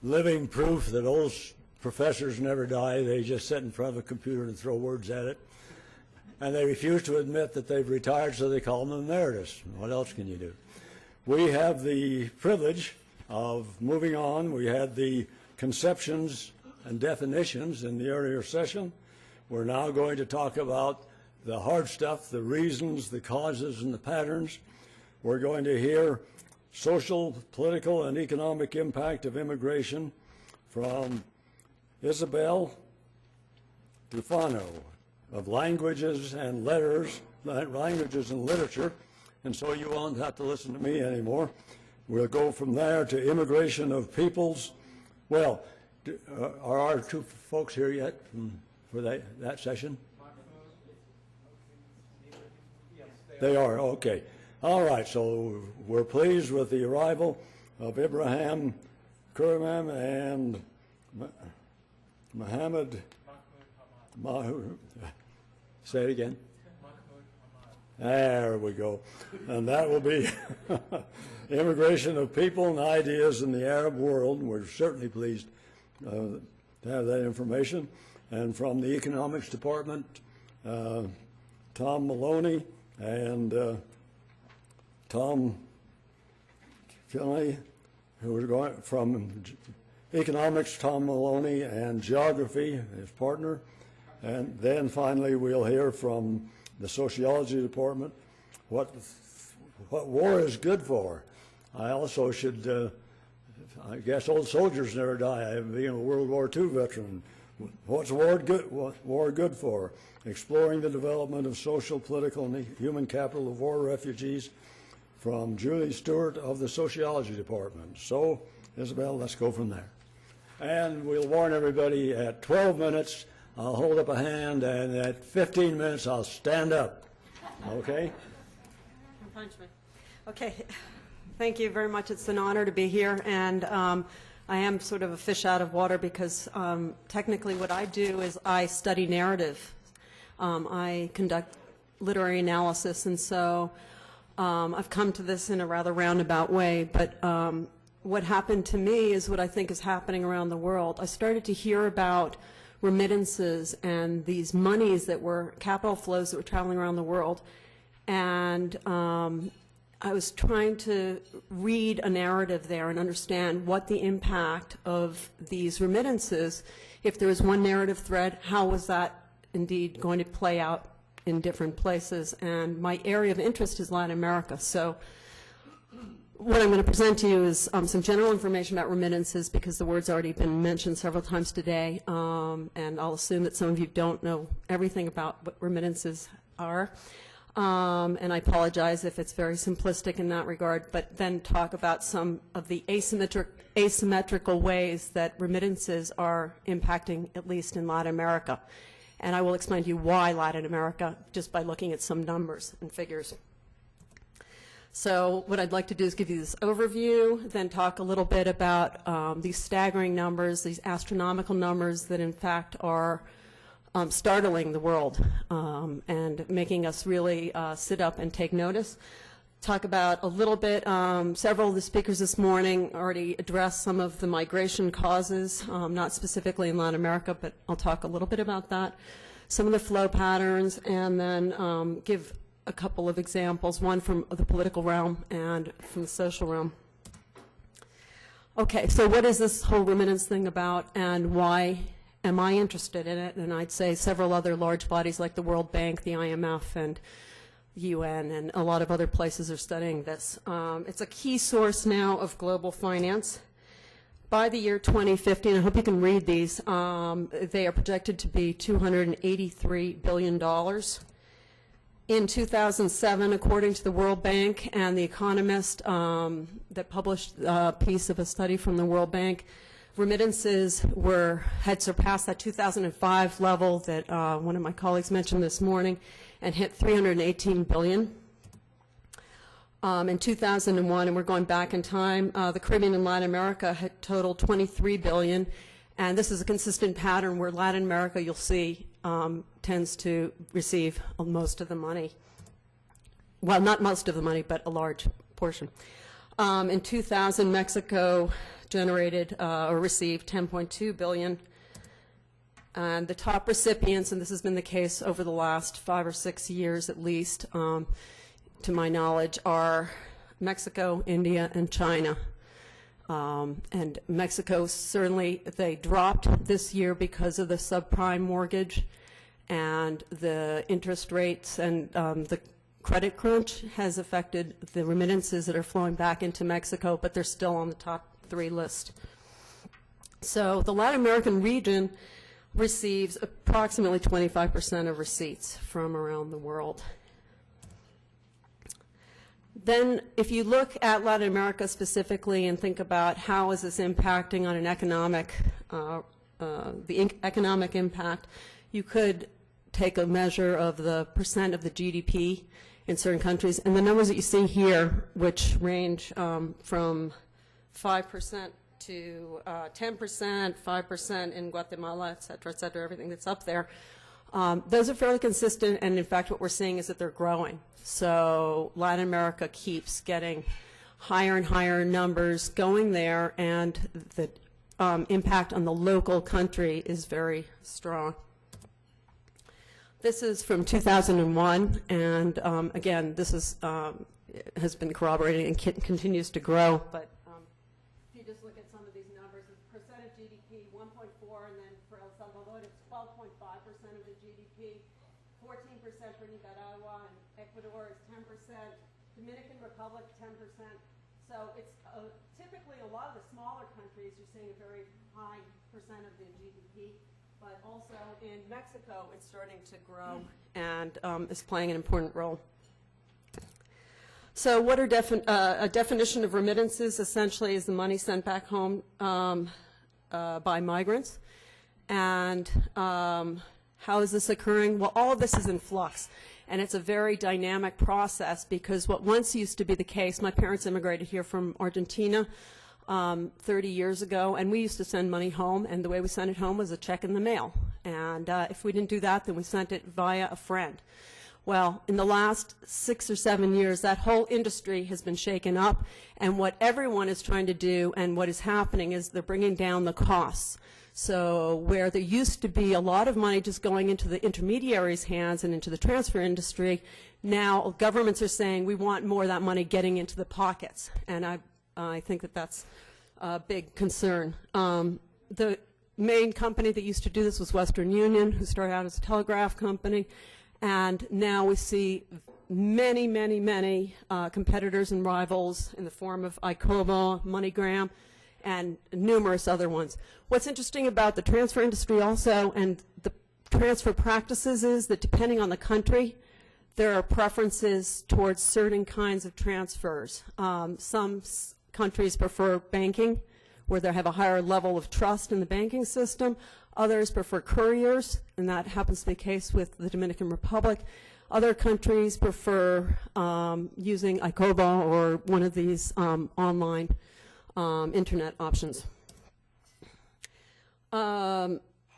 living proof that old professors never die. They just sit in front of a computer and throw words at it. And they refuse to admit that they've retired, so they call them emeritus. What else can you do? We have the privilege of moving on. We had the conceptions and definitions in the earlier session. We're now going to talk about the hard stuff, the reasons, the causes, and the patterns. We're going to hear social, political, and economic impact of immigration from Isabel Dulfano of Languages and Letters, Languages and Literature, and so you won't have to listen to me anymore. We'll go from there to immigration of peoples. Well, are our two folks here yet for that session? They are, okay. All right, so we're pleased with the arrival of Ibrahim, Karawan, and Mahmoud. Mahmoud. Say it again. There we go. And that will be immigration of people and ideas in the Arab world. We're certainly pleased to have that information. And from the Economics Department, Tom Maloney and Tom Finley, who are going from Economics, Tom Maloney, and Geography, his partner. And then finally we'll hear from the Sociology Department what war is good for. I also should, I guess old soldiers never die. Being a World War II veteran, what's war good for? Exploring the development of social, political, and human capital of war refugees, from Julie Stewart of the Sociology Department. So, Isabel, let's go from there. And we'll warn everybody at 12 minutes, I'll hold up a hand, and at 15 minutes, I'll stand up. Okay? Punch me. Okay. Thank you very much. It's an honor to be here. And I am sort of a fish out of water because technically what I do is I study narrative. I conduct literary analysis, and so I've come to this in a rather roundabout way. But what happened to me is what I think is happening around the world. I started to hear about remittances and these monies that were capital flows that were traveling around the world, and I was trying to read a narrative there and understand what the impact of these remittances, if there was one narrative thread, how was that indeed going to play out in different places. And my area of interest is Latin America. So what I'm going to present to you is some general information about remittances, because the word's already been mentioned several times today, and I'll assume that some of you don't know everything about what remittances are. And I apologize if it's very simplistic in that regard, but then talk about some of the asymmetrical ways that remittances are impacting, at least in Latin America. And I will explain to you why Latin America, just by looking at some numbers and figures. So what I'd like to do is give you this overview, then talk a little bit about these staggering numbers, these astronomical numbers that in fact are startling the world and making us really sit up and take notice. Talk about a little bit, several of the speakers this morning already addressed some of the migration causes, not specifically in Latin America, but I'll talk a little bit about that. Some of the flow patterns, and then give a couple of examples, one from the political realm and from the social realm. Okay, so what is this whole remittance thing about, and why am I interested in it? And I'd say several other large bodies like the World Bank, the IMF, and UN, and a lot of other places are studying this. It's a key source now of global finance. By the year 2050, and I hope you can read these, they are projected to be $283 billion. In 2007, according to the World Bank and The Economist that published a piece of a study from the World Bank, remittances had surpassed that 2005 level that one of my colleagues mentioned this morning, and hit $318 billion. In 2001, and we're going back in time, the Caribbean and Latin America had totaled $23 billion, and this is a consistent pattern where Latin America, you'll see, tends to receive most of the money. Well, not most of the money, but a large portion. In 2000, Mexico generated or received $10.2 billion. And the top recipients, and this has been the case over the last 5 or 6 years at least, to my knowledge, are Mexico, India, and China. And Mexico, certainly, they dropped this year because of the subprime mortgage and the interest rates, and the credit crunch has affected the remittances that are flowing back into Mexico, but they're still on the top 3 list. So the Latin American region receives approximately 25% of receipts from around the world. Then if you look at Latin America specifically and think about how is this impacting on an economic, economic impact, you could take a measure of the percent of the GDP in certain countries. And the numbers that you see here, which range from 5% to 10%, 5% in Guatemala, et cetera, everything that's up there, those are fairly consistent, and in fact what we're seeing is that they're growing. So Latin America keeps getting higher and higher numbers going there, and the impact on the local country is very strong. This is from 2001, and again, this is, has been corroborated and continues to grow. But if you just look at some of these numbers, the percent of GDP, 1.4, and then for El Salvador, it's 12.5% of the GDP, 14% for Nicaragua, and Ecuador is 10%, Dominican Republic 10%. So it's typically a lot of the smaller countries, you're seeing a very high percent of the GDP. But also in Mexico, it's starting to grow and is playing an important role. So what are a definition of remittances essentially is the money sent back home by migrants. And how is this occurring? Well, all of this is in flux. And it's a very dynamic process because what once used to be the case, my parents immigrated here from Argentina 30 years ago, and we used to send money home, and the way we sent it home was a check in the mail. And if we didn't do that, then we sent it via a friend. Well, in the last 6 or 7 years, that whole industry has been shaken up, and what everyone is trying to do and what is happening is they're bringing down the costs. So where there used to be a lot of money just going into the intermediaries' hands and into the transfer industry, now governments are saying we want more of that money getting into the pockets. And I think that that's a big concern. The main company that used to do this was Western Union, who started out as a telegraph company. And now we see many, many, many competitors and rivals in the form of ICOBA, MoneyGram, and numerous other ones. What's interesting about the transfer industry also and the transfer practices is that depending on the country, there are preferences towards certain kinds of transfers. Some countries prefer banking, where they have a higher level of trust in the banking system. Others prefer couriers, and that happens to be the case with the Dominican Republic. Other countries prefer using ICOBA or one of these online internet options.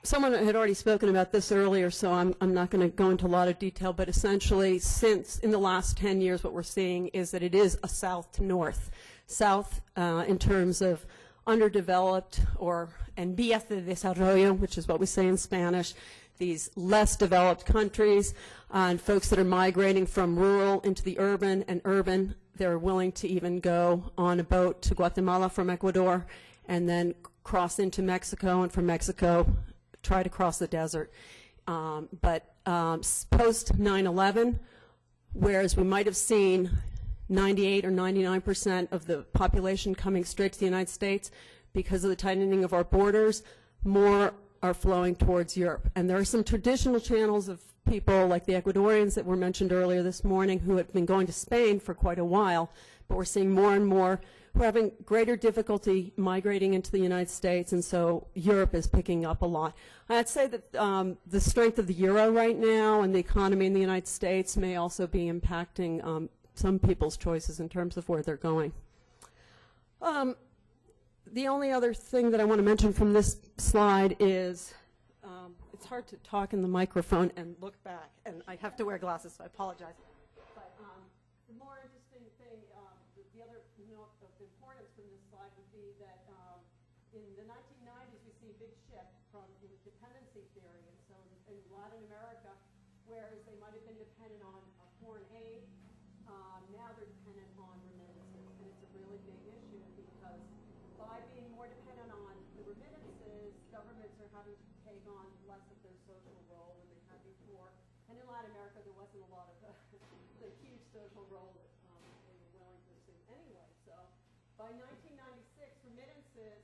Someone had already spoken about this earlier, so I'm not going to go into a lot of detail, but essentially since in the last 10 years what we're seeing is that it is a south to north. South in terms of underdeveloped or en vías de desarrollo, which is what we say in Spanish, these less developed countries, and folks that are migrating from rural into the urban, and urban, they're willing to even go on a boat to Guatemala from Ecuador and then cross into Mexico, and from Mexico try to cross the desert. But post 9/11, whereas we might have seen 98 or 99% of the population coming straight to the United States, because of the tightening of our borders, more are flowing towards Europe. And there are some traditional channels of people like the Ecuadorians that were mentioned earlier this morning who have been going to Spain for quite a while, but we're seeing more and more who are having greater difficulty migrating into the United States, and so Europe is picking up a lot. I'd say that the strength of the euro right now and the economy in the United States may also be impacting some people's choices in terms of where they're going. The only other thing that I want to mention from this slide is it's hard to talk in the microphone and look back, and I have to wear glasses, so I apologize. But the more interesting thing, the other note of in the 1990s, we see a big shift from dependency theory. And so in Latin America, whereas they might have been dependent on foreign aid, now they're dependent on remittances. And it's a really big issue because by being more dependent on the remittances, governments are having to take on less of their social role than they had before. And in Latin America, there wasn't a lot of the huge social role that they were willing to assume anyway. So by 1996, remittances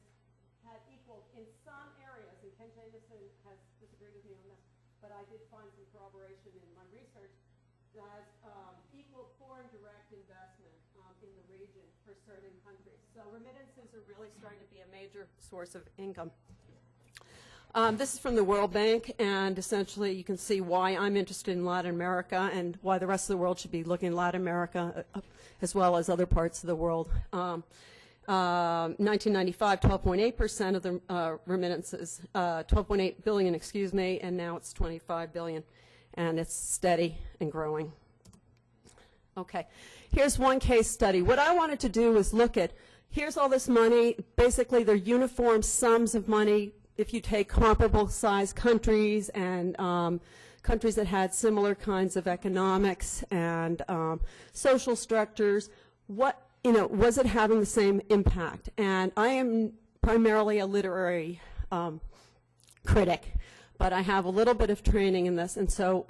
had equaled in some areas, and Ken Jameson has disagreed with me on this, but I did find some corroboration in my research, that equal foreign direct investment in the region for certain countries. So remittances are really starting to be a major source of income. This is from the World Bank, and essentially you can see why I'm interested in Latin America and why the rest of the world should be looking at Latin America as well as other parts of the world. 1995, 12.8% of the remittances, 12.8 billion, excuse me, and now it's 25 billion, and it's steady and growing. Okay, here's one case study. What I wanted to do was look at, here's all this money, basically they're uniform sums of money if you take comparable sized countries and countries that had similar kinds of economics and social structures. What, you know, was it having the same impact? And I am primarily a literary critic, but I have a little bit of training in this, and so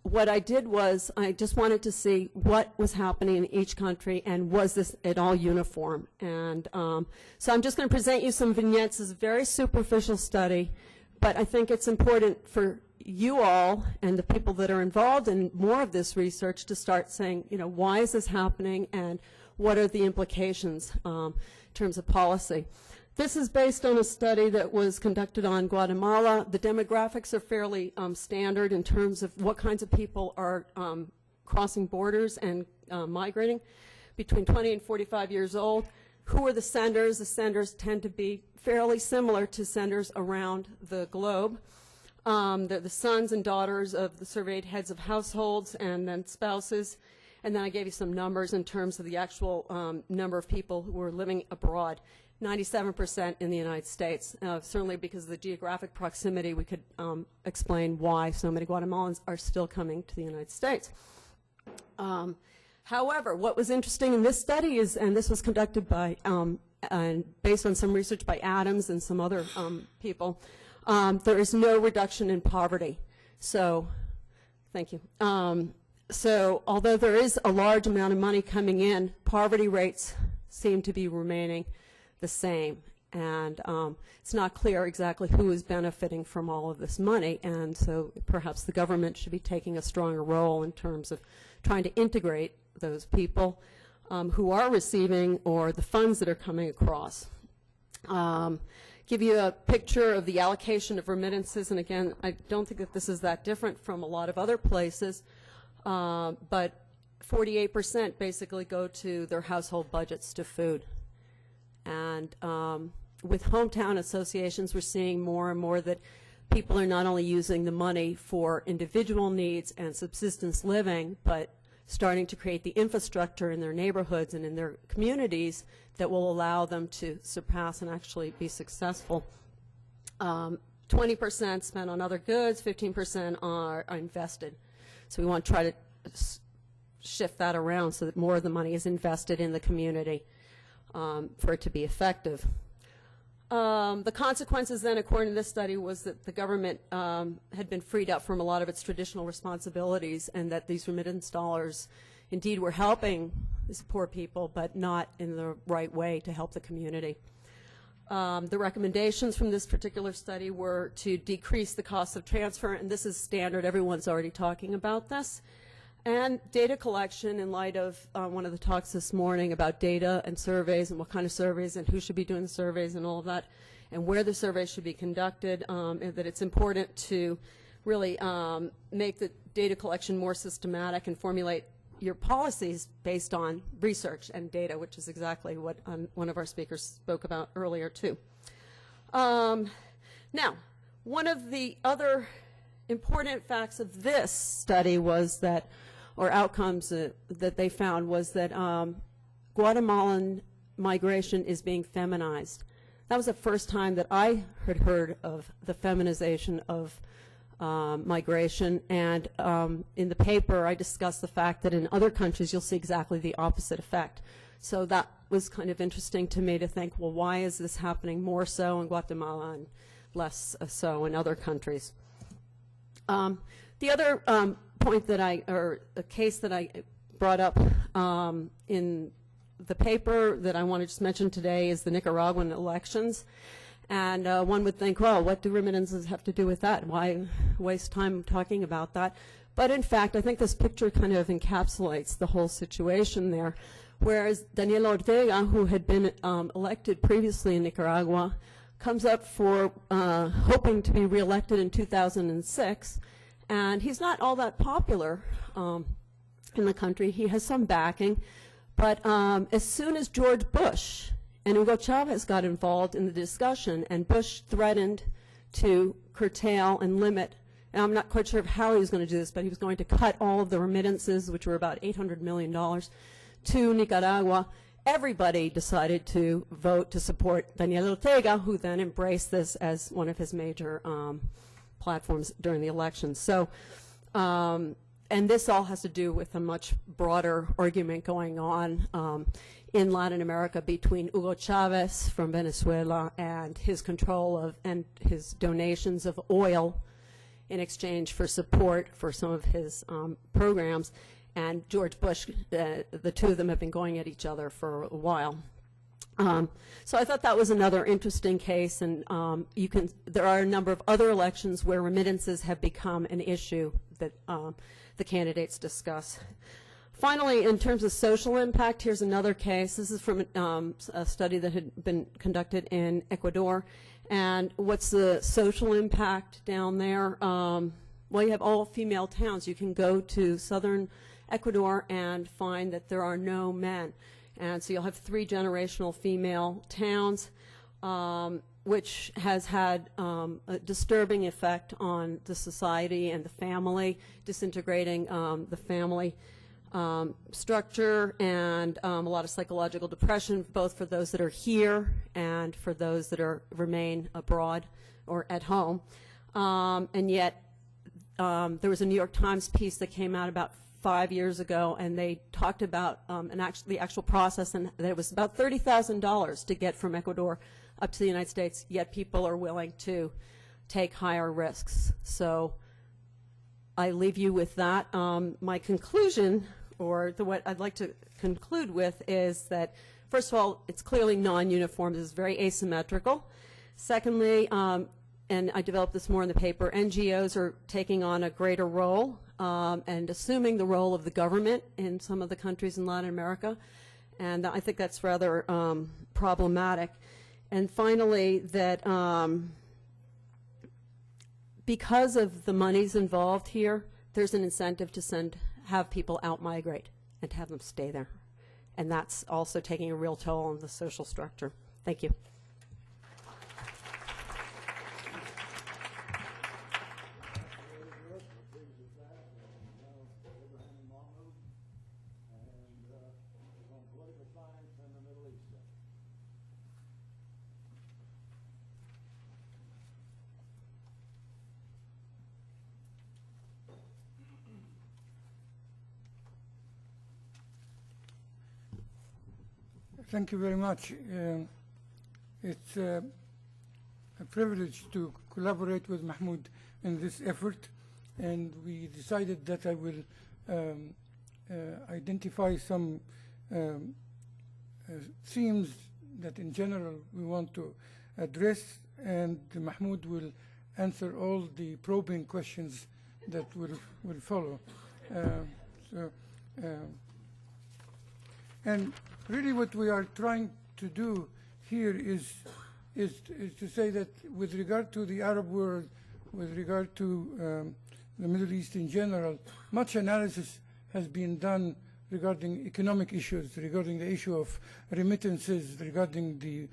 what I did was I just wanted to see what was happening in each country and was this at all uniform. And so I'm just going to present you some vignettes. It's a very superficial study, but I think it's important for you all and the people that are involved in more of this research to start saying, you know, why is this happening and what are the implications in terms of policy. This is based on a study that was conducted on Guatemala. The demographics are fairly standard in terms of what kinds of people are crossing borders and migrating between 20 and 45 years old. Who are the senders? The senders tend to be fairly similar to senders around the globe. They're the sons and daughters of the surveyed heads of households and then spouses. And then I gave you some numbers in terms of the actual number of people who are living abroad. 97% in the United States. Certainly because of the geographic proximity, we could explain why so many Guatemalans are still coming to the United States. However, what was interesting in this study is, and this was conducted by, and based on some research by Adams and some other people, there is no reduction in poverty. So, thank you. So, although there is a large amount of money coming in, poverty rates seem to be remaining the same, and it's not clear exactly who is benefiting from all of this money, and so perhaps the government should be taking a stronger role in terms of trying to integrate those people who are receiving or the funds that are coming across. Give you a picture of the allocation of remittances, and again, I don't think that this is that different from a lot of other places, but 48% basically go to their household budgets to food. And with hometown associations, we're seeing more and more that people are not only using the money for individual needs and subsistence living, but starting to create the infrastructure in their neighborhoods and in their communities that will allow them to surpass and actually be successful. 20% spent on other goods, 15% are invested. So we want to try to shift that around so that more of the money is invested in the community. For it to be effective. The consequences then, according to this study, was that the government had been freed up from a lot of its traditional responsibilities and that these remittance dollars indeed were helping these poor people, but not in the right way to help the community. The recommendations from this particular study were to decrease the cost of transfer, and this is standard. Everyone's already talking about this. And data collection in light of one of the talks this morning about data and surveys and what kind of surveys and who should be doing the surveys and all of that and where the surveys should be conducted, and that it's important to really make the data collection more systematic and formulate your policies based on research and data, which is exactly what one of our speakers spoke about earlier too. Now, one of the other important facts of this study was that or outcomes that they found was that Guatemalan migration is being feminized. That was the first time that I had heard of the feminization of migration, and in the paper I discussed the fact that in other countries you'll see exactly the opposite effect. So that was kind of interesting to me to think, well, why is this happening more so in Guatemala and less so in other countries? The other point that or a case that I brought up in the paper that I want to just mention today is the Nicaraguan elections. And one would think, well, what do remittances have to do with that? Why waste time talking about that? But in fact, I think this picture kind of encapsulates the whole situation there. Whereas Daniel Ortega, who had been elected previously in Nicaragua, comes up for hoping to be reelected in 2006. And he's not all that popular in the country. He has some backing. But as soon as George Bush and Hugo Chavez got involved in the discussion, and Bush threatened to curtail and limit, and I'm not quite sure of how he was going to do this, but he was going to cut all of the remittances, which were about $800 million, to Nicaragua. Everybody decided to vote to support Daniel Ortega, who then embraced this as one of his major platforms during the election. So, and this all has to do with a much broader argument going on in Latin America between Hugo Chavez from Venezuela and his control of and his donations of oil in exchange for support for some of his programs, and George Bush. The two of them have been going at each other for a while. So I thought that was another interesting case, and there are a number of other elections where remittances have become an issue that the candidates discuss. Finally, in terms of social impact, here's another case. This is from a study that had been conducted in Ecuador. And what's the social impact down there? Well, you have all female towns. You can go to southern Ecuador and find that there are no men. And so you'll have 3 generational female towns, which has had a disturbing effect on the society and the family, disintegrating the family structure, and a lot of psychological depression, both for those that are here and for those that remain abroad or at home. And yet, there was a New York Times piece that came out about 5 years ago, and they talked about the actual process, and that it was about $30,000 to get from Ecuador up to the United States, yet people are willing to take higher risks. So I leave you with that. My conclusion, or what I'd like to conclude with, is that, first of all, it's clearly non-uniform. This is very asymmetrical. Secondly, and I developed this more in the paper, NGOs are taking on a greater role and assuming the role of the government in some of the countries in Latin America, and I think that's rather problematic. And finally, that because of the monies involved here, there's an incentive to have people out-migrate and to have them stay there. And that's also taking a real toll on the social structure. Thank you. Thank you very much. It's a privilege to collaborate with Mahmoud in this effort, and we decided that I will identify some themes that in general we want to address, and Mahmoud will answer all the probing questions that will follow. And really what we are trying to do here is to say that with regard to the Arab world, with regard to the Middle East in general, much analysis has been done regarding economic issues, regarding the issue of remittances, regarding the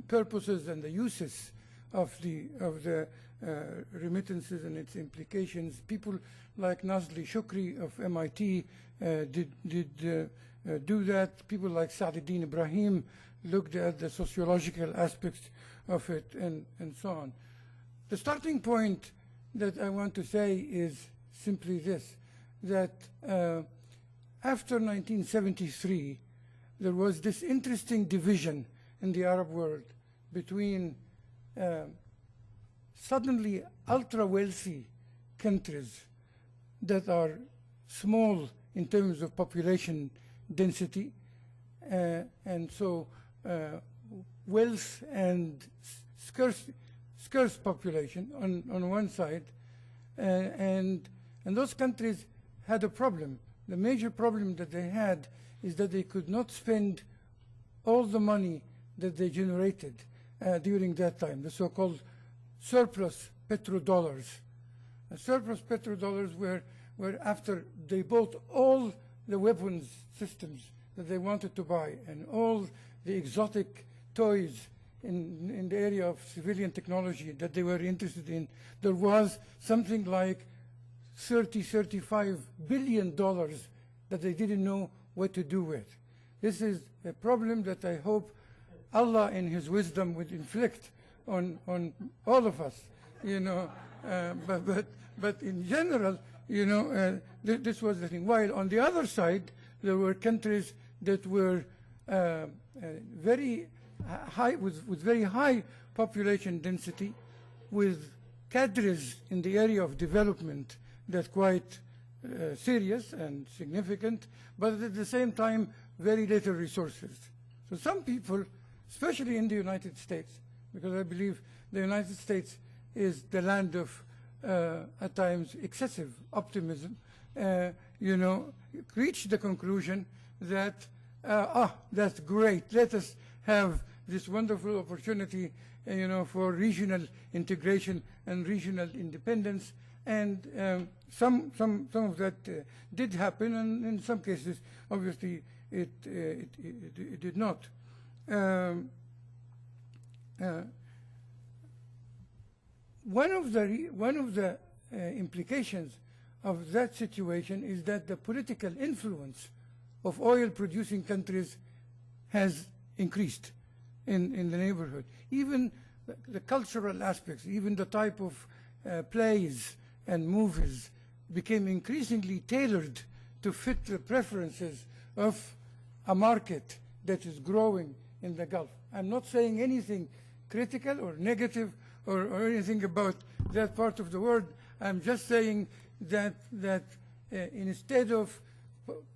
purposes and the uses of the remittances and its implications. People like Nazli Shukri of MIT did do that. People like Saad Ibrahim looked at the sociological aspects of it, and so on. The starting point that I want to say is simply this, that after 1973, there was this interesting division in the Arab world between suddenly ultra-wealthy countries that are small in terms of population density, and so wealth and scarce population on one side, and those countries had a problem. The major problem that they had is that they could not spend all the money that they generated during that time, the so-called surplus petrodollars. Surplus petrodollars were after they bought all the weapons systems that they wanted to buy and all the exotic toys in the area of civilian technology that they were interested in, there was something like $35 billion that they didn't know what to do with. This is a problem that I hope Allah in His wisdom would inflict on all of us, you know. But in general, you know, this was the thing. While on the other side, there were countries that were very high, with very high population density, with cadres in the area of development that's quite serious and significant, but at the same time, very little resources. So some people, especially in the United States, because I believe the United States is the land of, at times, excessive optimism, you know, reach the conclusion that, that's great, let us have this wonderful opportunity, you know, for regional integration and regional independence, and some of that did happen, and in some cases, obviously, it did not. One of the implications of that situation is that the political influence of oil-producing countries has increased in the neighborhood. Even the cultural aspects, even the type of plays and movies became increasingly tailored to fit the preferences of a market that is growing in the Gulf. I'm not saying anything critical or negative or anything about that part of the world. I'm just saying that instead of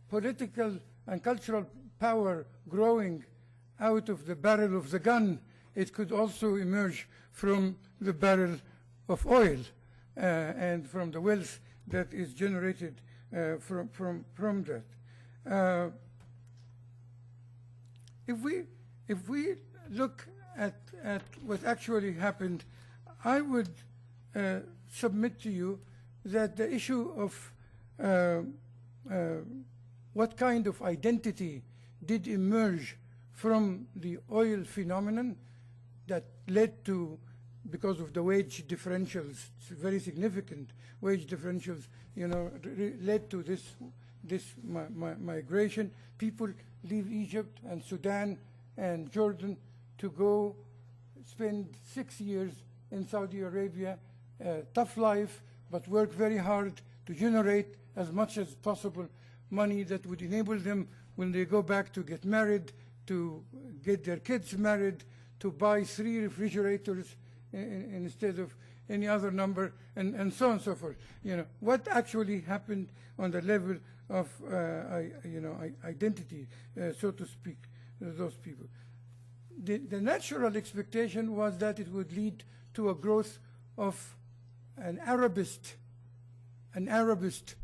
political and cultural power growing out of the barrel of the gun, it could also emerge from the barrel of oil and from the wealth that is generated from that. If we look at what actually happened, I would submit to you that the issue of what kind of identity did emerge from the oil phenomenon that led to, because of the wage differentials, very significant wage differentials, you know, led to this migration. People leave Egypt and Sudan and Jordan to go spend 6 years in Saudi Arabia, tough life, but work very hard to generate as much as possible money that would enable them, when they go back, to get married, to get their kids married, to buy 3 refrigerators instead of any other number, and so on and so forth. You know, what actually happened on the level of identity, so to speak, those people. The natural expectation was that it would lead to a growth of an Arabist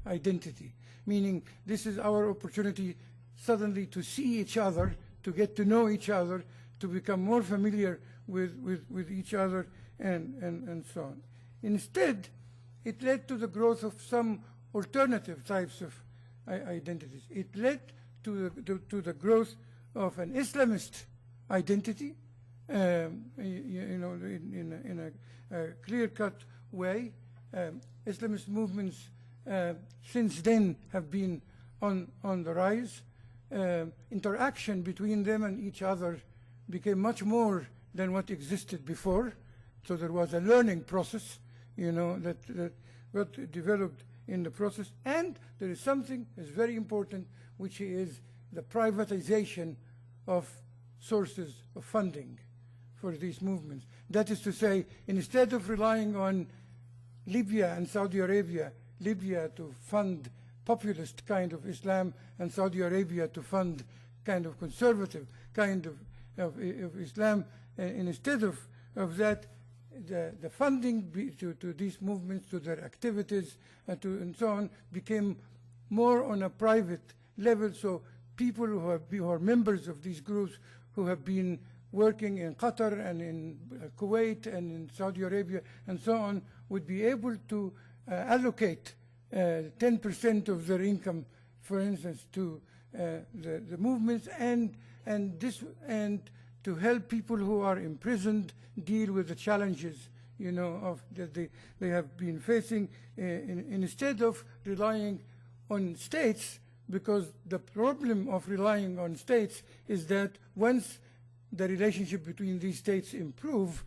identity, meaning this is our opportunity suddenly to see each other, to get to know each other, to become more familiar with each other, and so on. Instead, it led to the growth of some alternative types of identities. It led to the growth of an Islamist identity, you know, in a clear-cut way. Islamist movements since then have been on the rise. Interaction between them and each other became much more than what existed before. So there was a learning process, that got developed in the process. And there is something that's very important, which is the privatization of sources of funding for these movements. That is to say, instead of relying on Libya and Saudi Arabia, Libya to fund populist kind of Islam and Saudi Arabia to fund kind of conservative kind of Islam, and instead of that, the funding to these movements, to their activities, and so on, became more on a private level. So people who are members of these groups, who have been working in Qatar and in Kuwait and in Saudi Arabia and so on, would be able to allocate 10% of their income, for instance, to the movements, and to help people who are imprisoned deal with the challenges, that they have been facing, instead of relying on states, because the problem of relying on states is that once the relationship between these states improve,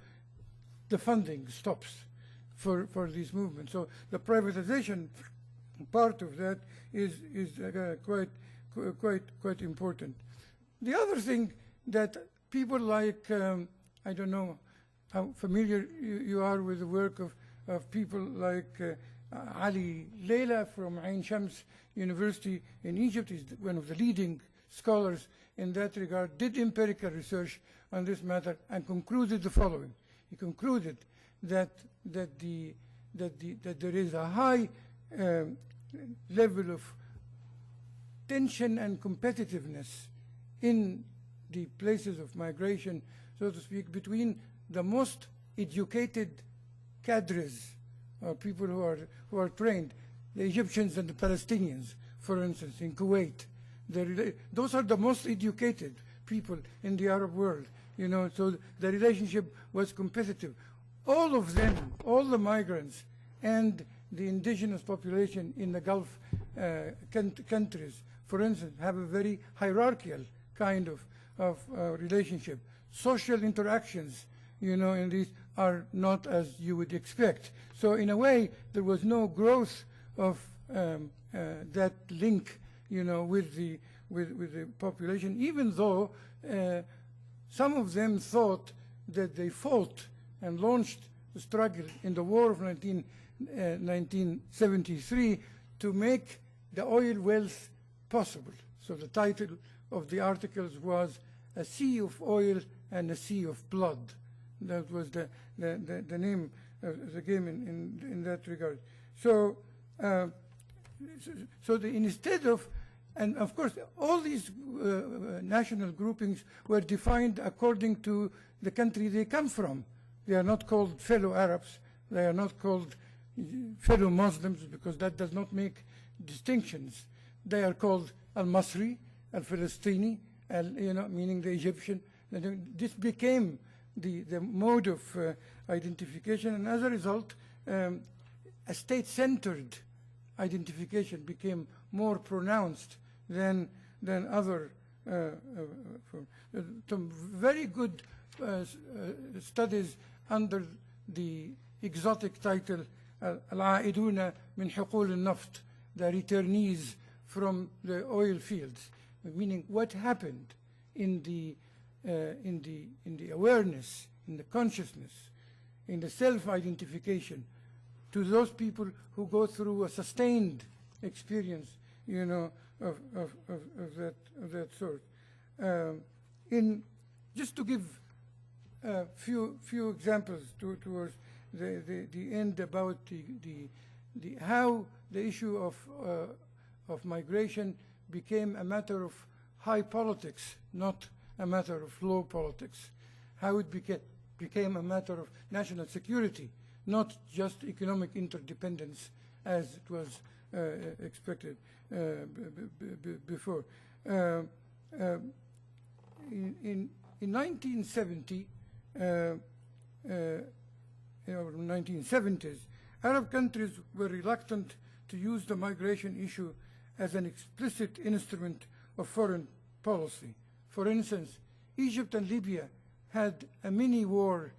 the funding stops for these movements. So the privatization part of that is quite important. The other thing that people like, I don't know how familiar you are with the work of people like Ali Leila from Ain Shams University in Egypt. Is one of the leading scholars in that regard, did empirical research on this matter and concluded the following. He concluded that there is a high level of tension and competitiveness in the places of migration, so to speak, between the most educated cadres, or people who are trained, the Egyptians and the Palestinians, for instance, in Kuwait. Those are the most educated people in the Arab world, so the relationship was competitive. All of them, all the migrants and the indigenous population in the Gulf countries, for instance, have a very hierarchical kind of relationship. Social interactions, in these are not as you would expect. So in a way, there was no growth of that link, with the population, even though some of them thought that they fought and launched the struggle in the war of 1973 to make the oil wealth possible. So the title of the articles was "A Sea of Oil and a Sea of Blood." That was the name of the game in that regard. So instead of, and of course, all these national groupings were defined according to the country they come from. They are not called fellow Arabs. They are not called fellow Muslims, because that does not make distinctions. They are called Al-Masri, Al-Falastini, meaning the Egyptian. This became the mode of identification, and as a result, a state-centered identification became more pronounced than other. Some very good studies under the exotic title Al-Aiduna min Huqul al-Naft, the returnees from the oil fields, meaning what happened in the awareness, in the consciousness, in the self-identification to those people who go through a sustained experience, of that sort. Just to give a few examples towards the end about how the issue of migration became a matter of high politics, not a matter of low politics. How it became a matter of national security, not just economic interdependence as it was expected before. In 1970, 1970s, Arab countries were reluctant to use the migration issue as an explicit instrument of foreign policy. For instance, Egypt and Libya had a mini war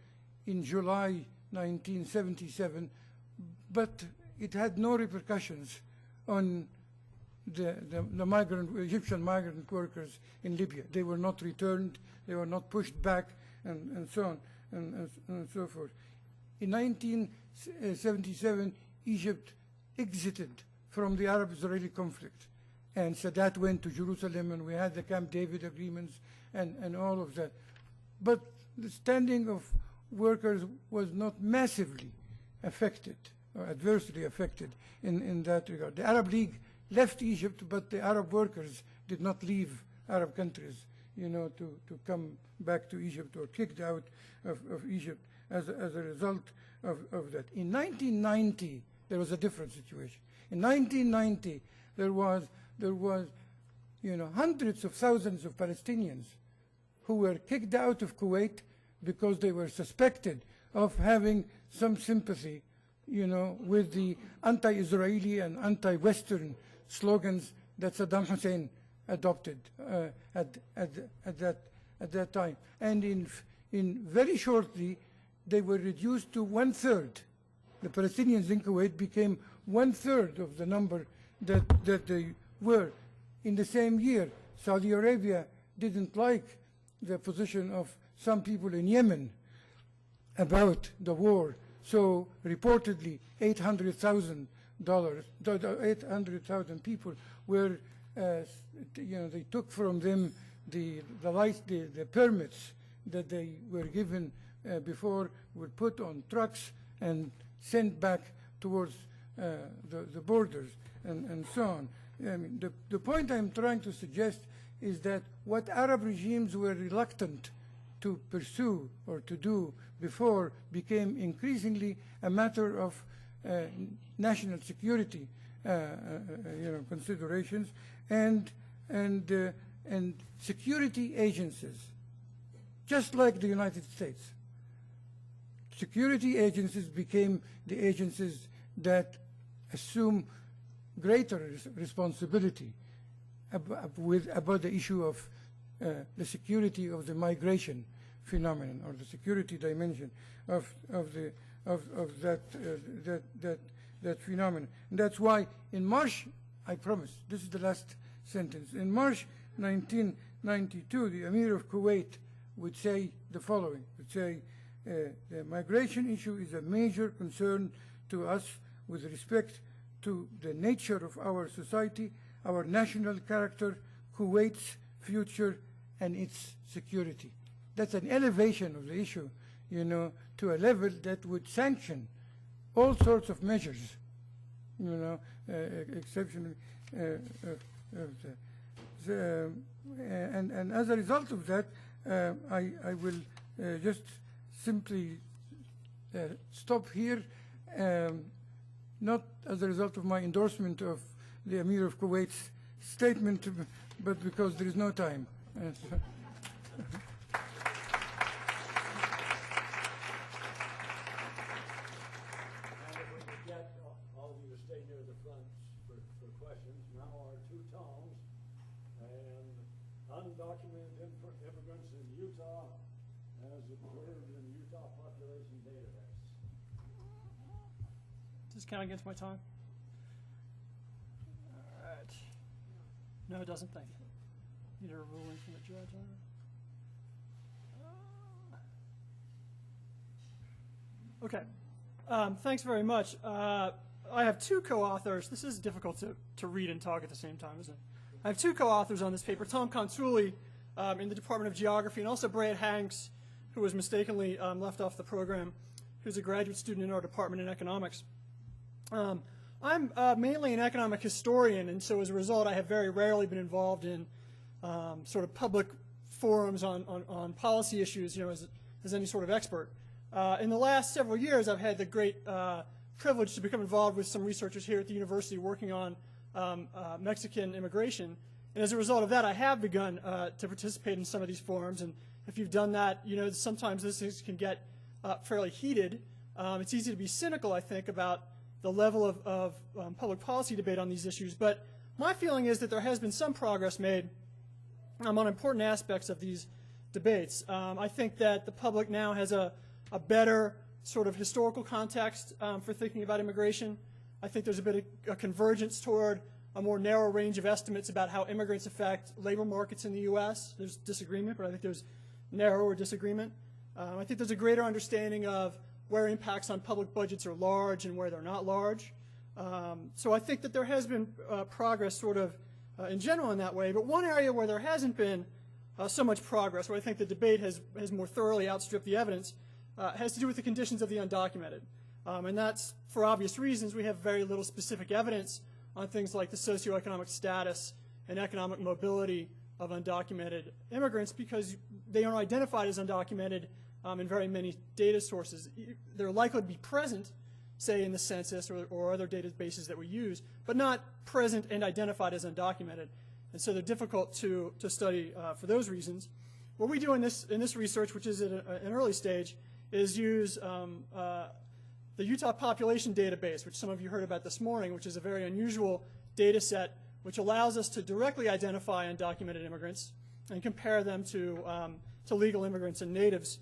in July 1977, but it had no repercussions on the Egyptian migrant workers in Libya. They were not returned, they were not pushed back, and so on and so forth. In 1977, Egypt exited from the Arab-Israeli conflict, and Sadat went to Jerusalem, and we had the Camp David agreements and all of that. But the standing of workers was not massively affected, or adversely affected in that regard. The Arab League left Egypt, but the Arab workers did not leave Arab countries, you know, to come back to Egypt or kicked out of Egypt as a result of that. In 1990, there was a different situation. In 1990, there was you know, hundreds of thousands of Palestinians who were kicked out of Kuwait because they were suspected of having some sympathy, you know, with the anti-Israeli and anti-Western slogans that Saddam Hussein adopted at that time. And in very shortly, they were reduced to 1/3. The Palestinians in Kuwait became 1/3 of the number that they were. In the same year, Saudi Arabia didn't like the position of some people in Yemen about the war. So reportedly, 800,000 people were, you know, they took from them the permits that they were given before, were put on trucks and sent back towards the borders and so on. I mean, the point I'm trying to suggest is that what Arab regimes were reluctant to pursue or to do before became increasingly a matter of national security you know, considerations and security agencies, just like the United States. Security agencies became the agencies that assume greater responsibility about the issue of the security of the migration phenomenon, or the security dimension of that phenomenon. And that's why in March, I promise, this is the last sentence, in March 1992, the Emir of Kuwait would say the following, would say, the migration issue is a major concern to us with respect to the nature of our society, our national character, Kuwait's future, and its security. That's an elevation of the issue, you know, to a level that would sanction all sorts of measures, you know, exceptionally and as a result of that, I will just simply stop here, not as a result of my endorsement of the Emir of Kuwait's statement, but because there is no time. Undocumented immigrants in Utah as observed in the Utah population database. Does this count against my time? All right. No, it doesn't. Thank you. Need a ruling from the judge on it. Okay. Thanks very much. I have two co-authors. This is difficult to read and talk at the same time, isn't it? I have two co-authors on this paper, Tom Kontuly in the Department of Geography, and also Brad Hanks, who was mistakenly left off the program, who's a graduate student in our department in economics. I'm mainly an economic historian, and so as a result, I have very rarely been involved in sort of public forums on policy issues, you know, as any sort of expert. In the last several years, I've had the great privilege to become involved with some researchers here at the university working on Mexican immigration, and as a result of that, I have begun to participate in some of these forums. And if you've done that, you know sometimes these things can get fairly heated. It's easy to be cynical, I think, about the level of public policy debate on these issues. But my feeling is that there has been some progress made on important aspects of these debates. I think that the public now has a better sort of historical context for thinking about immigration. I think there's a bit of a convergence toward a more narrow range of estimates about how immigrants affect labor markets in the U.S. There's disagreement, but I think there's narrower disagreement. I think there's a greater understanding of where impacts on public budgets are large and where they're not large. So I think that there has been progress sort of in general in that way. But one area where there hasn't been so much progress, where I think the debate has more thoroughly outstripped the evidence, has to do with the conditions of the undocumented. And that's for obvious reasons. We have very little specific evidence on things like the socioeconomic status and economic mobility of undocumented immigrants because they aren't identified as undocumented in very many data sources. They're likely to be present, say in the census or other databases that we use, but not present and identified as undocumented. And so they're difficult to study for those reasons. What we do in this research, which is at an early stage, is use the Utah Population Database, which some of you heard about this morning, which is a very unusual data set which allows us to directly identify undocumented immigrants and compare them to legal immigrants and natives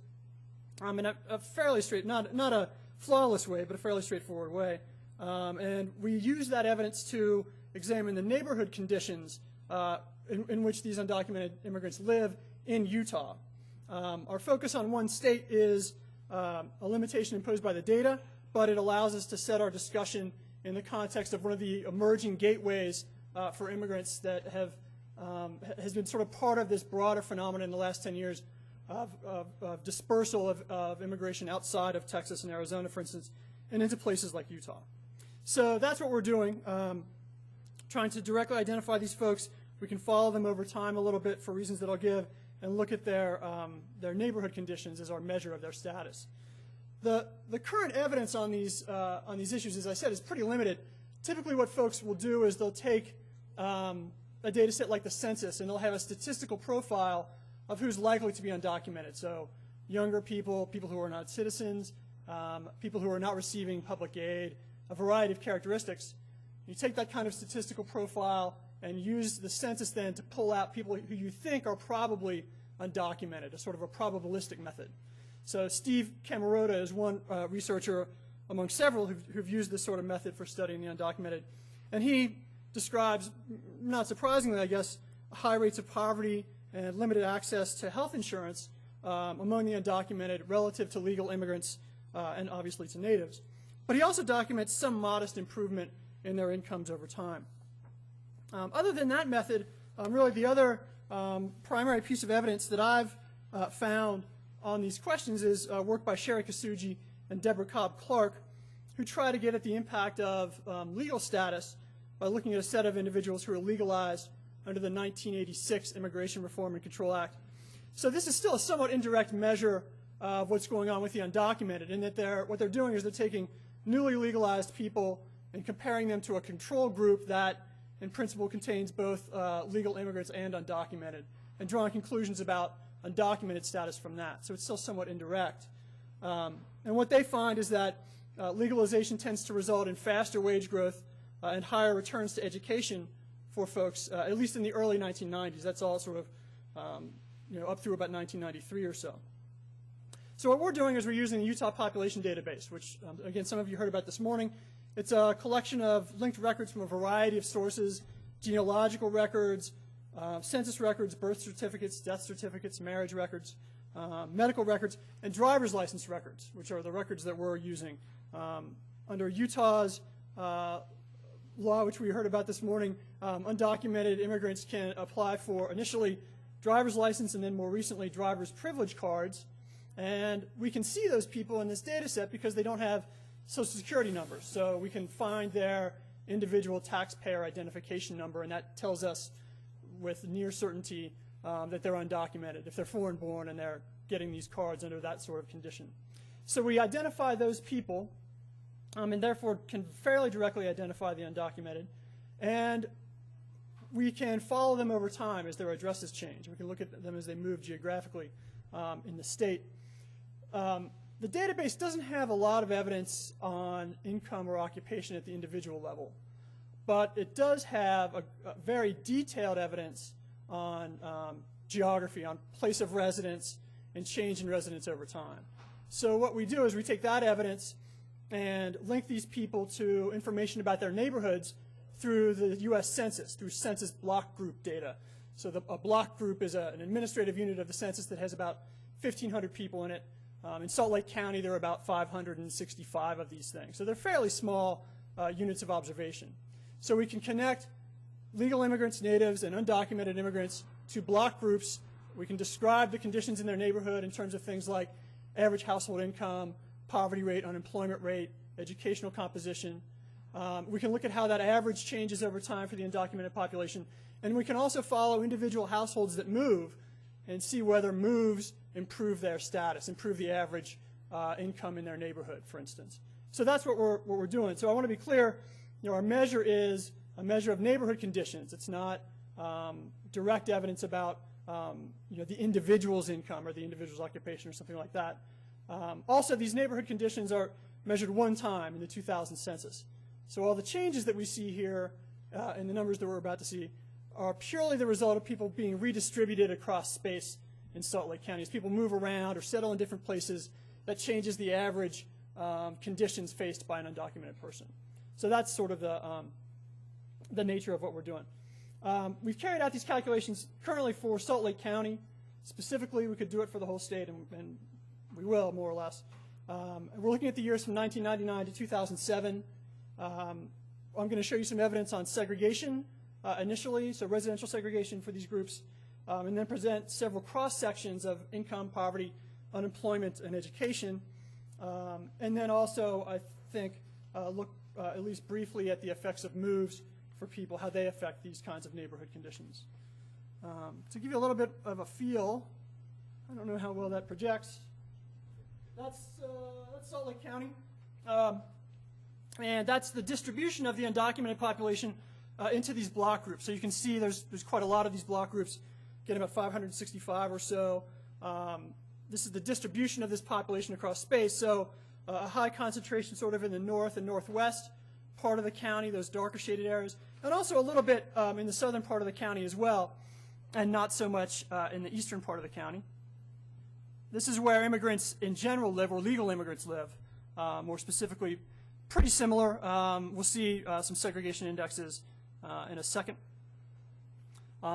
in a fairly straight, not a flawless way, but a fairly straightforward way. And we use that evidence to examine the neighborhood conditions in which these undocumented immigrants live in Utah. Our focus on one state is a limitation imposed by the data, but it allows us to set our discussion in the context of one of the emerging gateways for immigrants that has been sort of part of this broader phenomenon in the last 10 years of dispersal of immigration outside of Texas and Arizona, for instance, and into places like Utah. So that's what we're doing, trying to directly identify these folks. We can follow them over time a little bit for reasons that I'll give, and look at their neighborhood conditions as our measure of their status. The current evidence on these issues, as I said, is pretty limited. Typically what folks will do is they'll take a data set like the census and they'll have a statistical profile of who's likely to be undocumented. So younger people, people who are not citizens, people who are not receiving public aid, a variety of characteristics. You take that kind of statistical profile and use the census then to pull out people who you think are probably undocumented, a sort of a probabilistic method. So Steve Camarota is one researcher among several who've used this sort of method for studying the undocumented. And he describes, not surprisingly, I guess, high rates of poverty and limited access to health insurance among the undocumented relative to legal immigrants and obviously to natives. But he also documents some modest improvement in their incomes over time. Other than that method, really the other primary piece of evidence that I've found on these questions is work by Sherry Kasuji and Deborah Cobb-Clark, who try to get at the impact of legal status by looking at a set of individuals who are legalized under the 1986 Immigration Reform and Control Act. So this is still a somewhat indirect measure of what's going on with the undocumented, in that what they're doing is they're taking newly legalized people and comparing them to a control group that in principle contains both legal immigrants and undocumented, and drawing conclusions about undocumented status from that. So it's still somewhat indirect. And what they find is that legalization tends to result in faster wage growth and higher returns to education for folks, at least in the early 1990s. That's all sort of up through about 1993 or so. So what we're doing is we're using the Utah Population Database, which, again, some of you heard about this morning. It's a collection of linked records from a variety of sources: genealogical records, census records, birth certificates, death certificates, marriage records, medical records, and driver's license records, which are the records that we're using. Under Utah's law, which we heard about this morning, undocumented immigrants can apply for initially driver's license and then more recently driver's privilege cards. And we can see those people in this data set because they don't have Social Security numbers. So we can find their individual taxpayer identification number, and that tells us with near certainty that they're undocumented if they're foreign born and they're getting these cards under that sort of condition. So we identify those people and therefore can fairly directly identify the undocumented, and we can follow them over time as their addresses change. We can look at them as they move geographically in the state. The database doesn't have a lot of evidence on income or occupation at the individual level, but it does have a very detailed evidence on geography, on place of residence and change in residence over time. So what we do is we take that evidence and link these people to information about their neighborhoods through the U.S. Census, through census block group data. So a block group is an administrative unit of the census that has about 1,500 people in it. In Salt Lake County, there are about 565 of these things. So they're fairly small units of observation. So we can connect legal immigrants, natives, and undocumented immigrants to block groups. We can describe the conditions in their neighborhood in terms of things like average household income, poverty rate, unemployment rate, educational composition. We can look at how that average changes over time for the undocumented population. And we can also follow individual households that move and see whether moves improve their status, improve the average income in their neighborhood, for instance. So that's what we're doing. So I want to be clear, our measure is a measure of neighborhood conditions. It's not direct evidence about the individual's income or the individual's occupation or something like that. Also, these neighborhood conditions are measured one time in the 2000 census. So all the changes that we see here in the numbers that we're about to see are purely the result of people being redistributed across space in Salt Lake County. As people move around or settle in different places, that changes the average conditions faced by an undocumented person. So that's sort of the nature of what we're doing. We've carried out these calculations currently for Salt Lake County. Specifically, we could do it for the whole state, and we will, more or less. We're looking at the years from 1999 to 2007. I'm going to show you some evidence on segregation initially, so residential segregation for these groups, and then present several cross-sections of income, poverty, unemployment, and education. And then also, I think, look at least briefly at the effects of moves for people, how they affect these kinds of neighborhood conditions. To give you a little bit of a feel, I don't know how well that projects. That's Salt Lake County. And that's the distribution of the undocumented population into these block groups. So you can see there's quite a lot of these block groups, getting about 565 or so. This is the distribution of this population across space. So a high concentration sort of in the north and northwest part of the county, those darker shaded areas, and also a little bit in the southern part of the county as well, and not so much in the eastern part of the county. This is where immigrants in general live, or legal immigrants live, more specifically. Pretty similar. We'll see some segregation indexes in a second.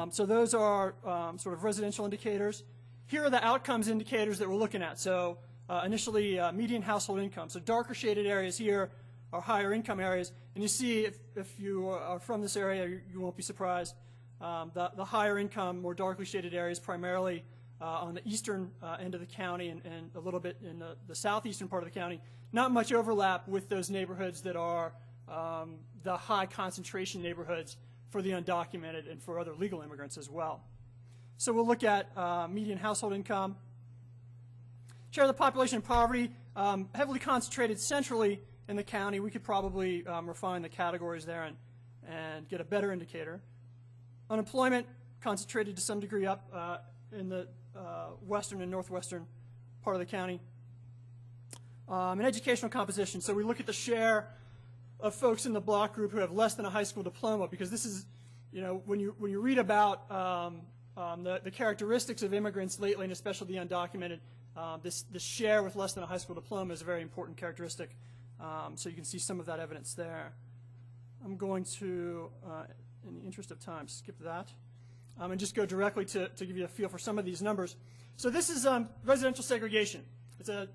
So those are sort of residential indicators. Here are the outcomes indicators that we're looking at. So initially, median household income. So darker shaded areas here are higher income areas. And you see, if you are from this area, you won't be surprised. The higher income, more darkly shaded areas primarily on the eastern end of the county and a little bit in the southeastern part of the county. Not much overlap with those neighborhoods that are the high concentration neighborhoods for the undocumented and for other legal immigrants as well. So we'll look at median household income. Share of the population in poverty, heavily concentrated centrally in the county. We could probably refine the categories there and get a better indicator. Unemployment, concentrated to some degree up in the western and northwestern part of the county. And educational composition. So we look at the share of folks in the block group who have less than a high school diploma, because this is, when you read about the characteristics of immigrants lately, and especially the undocumented, this share with less than a high school diploma is a very important characteristic. So you can see some of that evidence there. I'm going to, in the interest of time, skip that and just go directly to give you a feel for some of these numbers. So this is residential segregation. It's a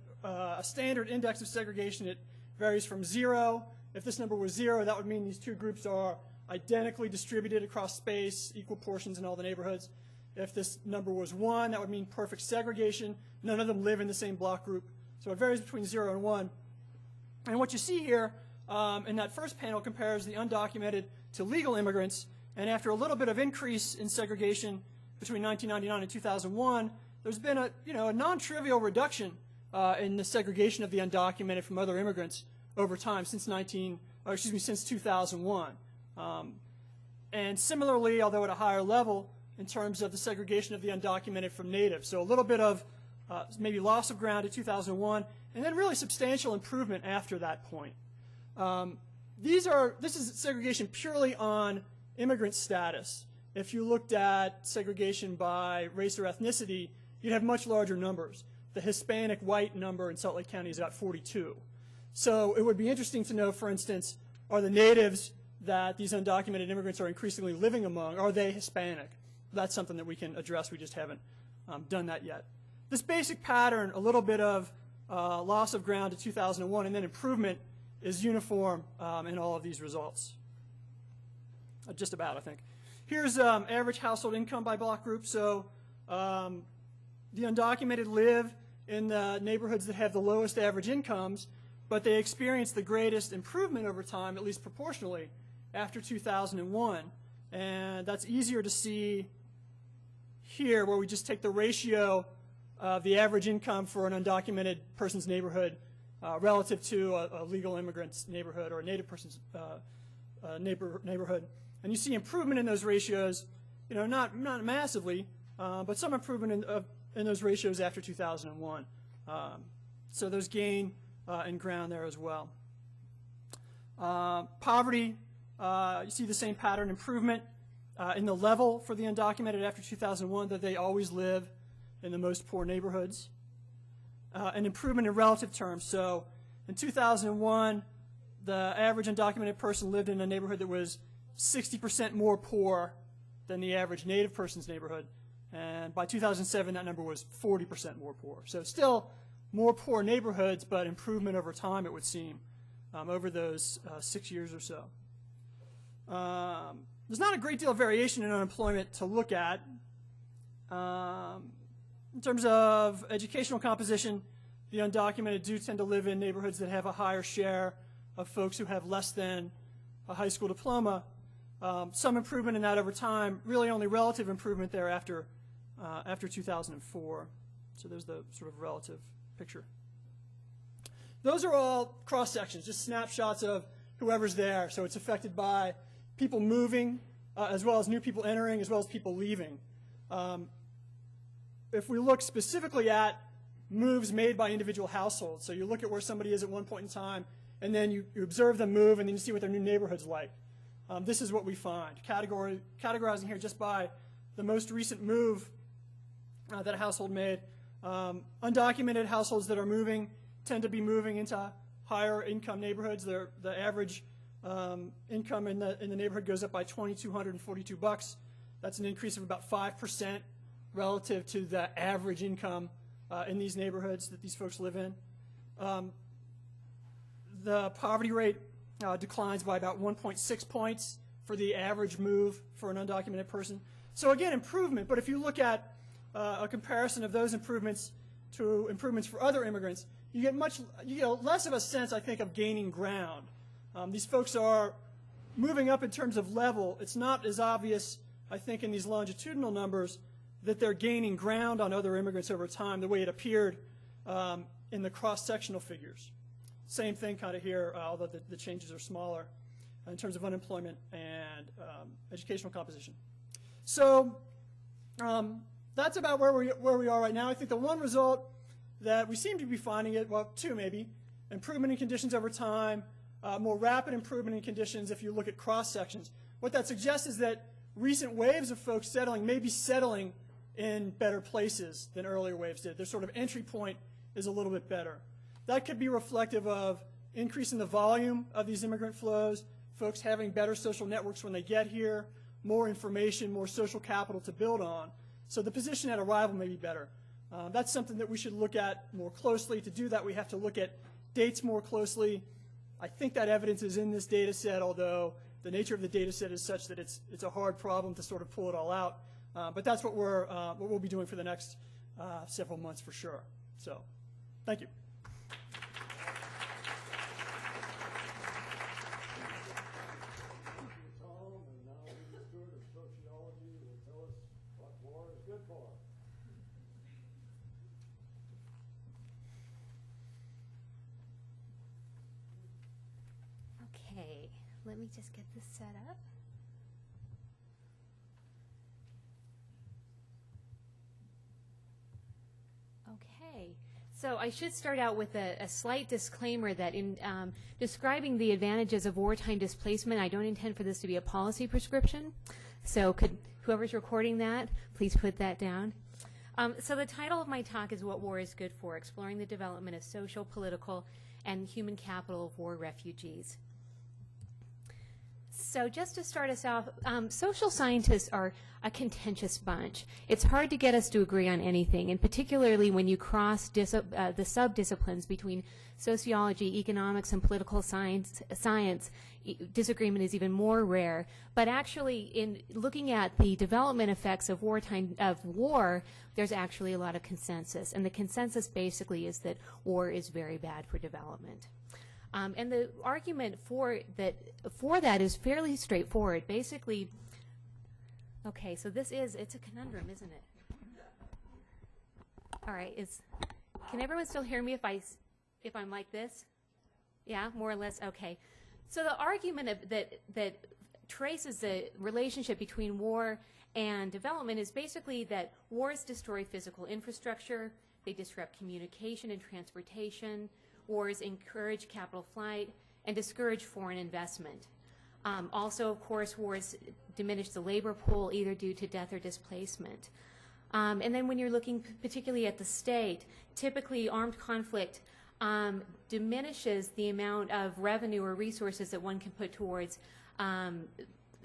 standard index of segregation. It varies from 0. If this number was 0, that would mean these two groups are identically distributed across space, equal portions in all the neighborhoods. If this number was 1, that would mean perfect segregation. None of them live in the same block group. So it varies between 0 and 1. And what you see here in that first panel compares the undocumented to legal immigrants. And after a little bit of increase in segregation between 1999 and 2001, there's been a non-trivial reduction in the segregation of the undocumented from other immigrants over time since 2001. And similarly, although at a higher level, in terms of the segregation of the undocumented from natives. So a little bit of maybe loss of ground in 2001, and then really substantial improvement after that point. This is segregation purely on immigrant status. if you looked at segregation by race or ethnicity, you'd have much larger numbers. The Hispanic white number in Salt Lake County is about 42. So it would be interesting to know, for instance, are the natives that these undocumented immigrants are increasingly living among, are they Hispanic? That's something that we can address. We just haven't done that yet. This basic pattern, a little bit of loss of ground to 2001 and then improvement, is uniform in all of these results. Just about, I think. Here's average household income by block group. So the undocumented live in the neighborhoods that have the lowest average incomes, but they experience the greatest improvement over time, at least proportionally, after 2001. And that's easier to see here, where we just take the ratio of the average income for an undocumented person's neighborhood relative to a legal immigrant's neighborhood or a native person's neighborhood. And you see improvement in those ratios, you know, not massively, but some improvement in those ratios after 2001. So there's gain in ground there as well. Poverty, you see the same pattern, improvement in the level for the undocumented after 2001, that they always live in the most poor neighborhoods. An improvement in relative terms. So in 2001, the average undocumented person lived in a neighborhood that was 60% more poor than the average native person's neighborhood. And by 2007, that number was 40% more poor. So still more poor neighborhoods, but improvement over time, it would seem, over those 6 years or so. There's not a great deal of variation in unemployment to look at. In terms of educational composition, the undocumented do tend to live in neighborhoods that have a higher share of folks who have less than a high school diploma. Some improvement in that over time, really only relative improvement there after 2004. So there's the sort of relative picture. Those are all cross-sections, just snapshots of whoever's there. So it's affected by people moving, as well as new people entering, as well as people leaving. If we look specifically at moves made by individual households, so you look at where somebody is at one point in time, and then you observe them move, and then you see what their new neighborhood's like. This is what we find, categorizing here just by the most recent move that a household made. Undocumented households that are moving tend to be moving into higher income neighborhoods. The average income in the neighborhood goes up by $2,242. That's an increase of about 5% relative to the average income in these neighborhoods that these folks live in. The poverty rate declines by about 1.6 points for the average move for an undocumented person. So again, improvement, but if you look at a comparison of those improvements to improvements for other immigrants, you get less of a sense, I think, of gaining ground. These folks are moving up in terms of level. It's not as obvious, I think, in these longitudinal numbers that they're gaining ground on other immigrants over time the way it appeared in the cross-sectional figures. Same thing kind of here, although the changes are smaller in terms of unemployment and educational composition. So that's about where we are right now. I think the one result that we seem to be finding it, well, two maybe, improvement in conditions over time, more rapid improvement in conditions if you look at cross-sections. What that suggests is that recent waves of folks settling may be settling in better places than earlier waves did. Their sort of entry point is a little bit better. That could be reflective of increase in the volume of these immigrant flows, folks having better social networks when they get here, more information, more social capital to build on. So the position at arrival may be better. That's something that we should look at more closely. To do that, we have to look at dates more closely. I think that evidence is in this data set, although the nature of the data set is such that it's a hard problem to sort of pull it all out. But that's what we'll be doing for the next several months for sure. So, thank you. Tom, and now Stewart of Sociology will tell us what war is good for. Okay, let me just get this set up. Okay, so I should start out with a slight disclaimer that in describing the advantages of wartime displacement, I don't intend for this to be a policy prescription. So could whoever's recording that, please put that down. So the title of my talk is What War is Good For, Exploring the Development of Social, Political, and Human Capital of War Refugees. So just to start us off, social scientists are a contentious bunch. It's hard to get us to agree on anything, and particularly when you cross the subdisciplines between sociology, economics, and political science, disagreement is even more rare. But actually, in looking at the development effects of war, there's actually a lot of consensus. And the consensus basically is that war is very bad for development. And the argument for that is fairly straightforward. Basically, okay, so it's a conundrum, isn't it? All right, can everyone still hear me if I'm like this? Yeah, more or less, okay. So the argument that traces the relationship between war and development is basically that wars destroy physical infrastructure, they disrupt communication and transportation, wars encourage capital flight and discourage foreign investment. Also, of course, wars diminish the labor pool either due to death or displacement. And then when you're looking particularly at the state, typically armed conflict diminishes the amount of revenue or resources that one can put towards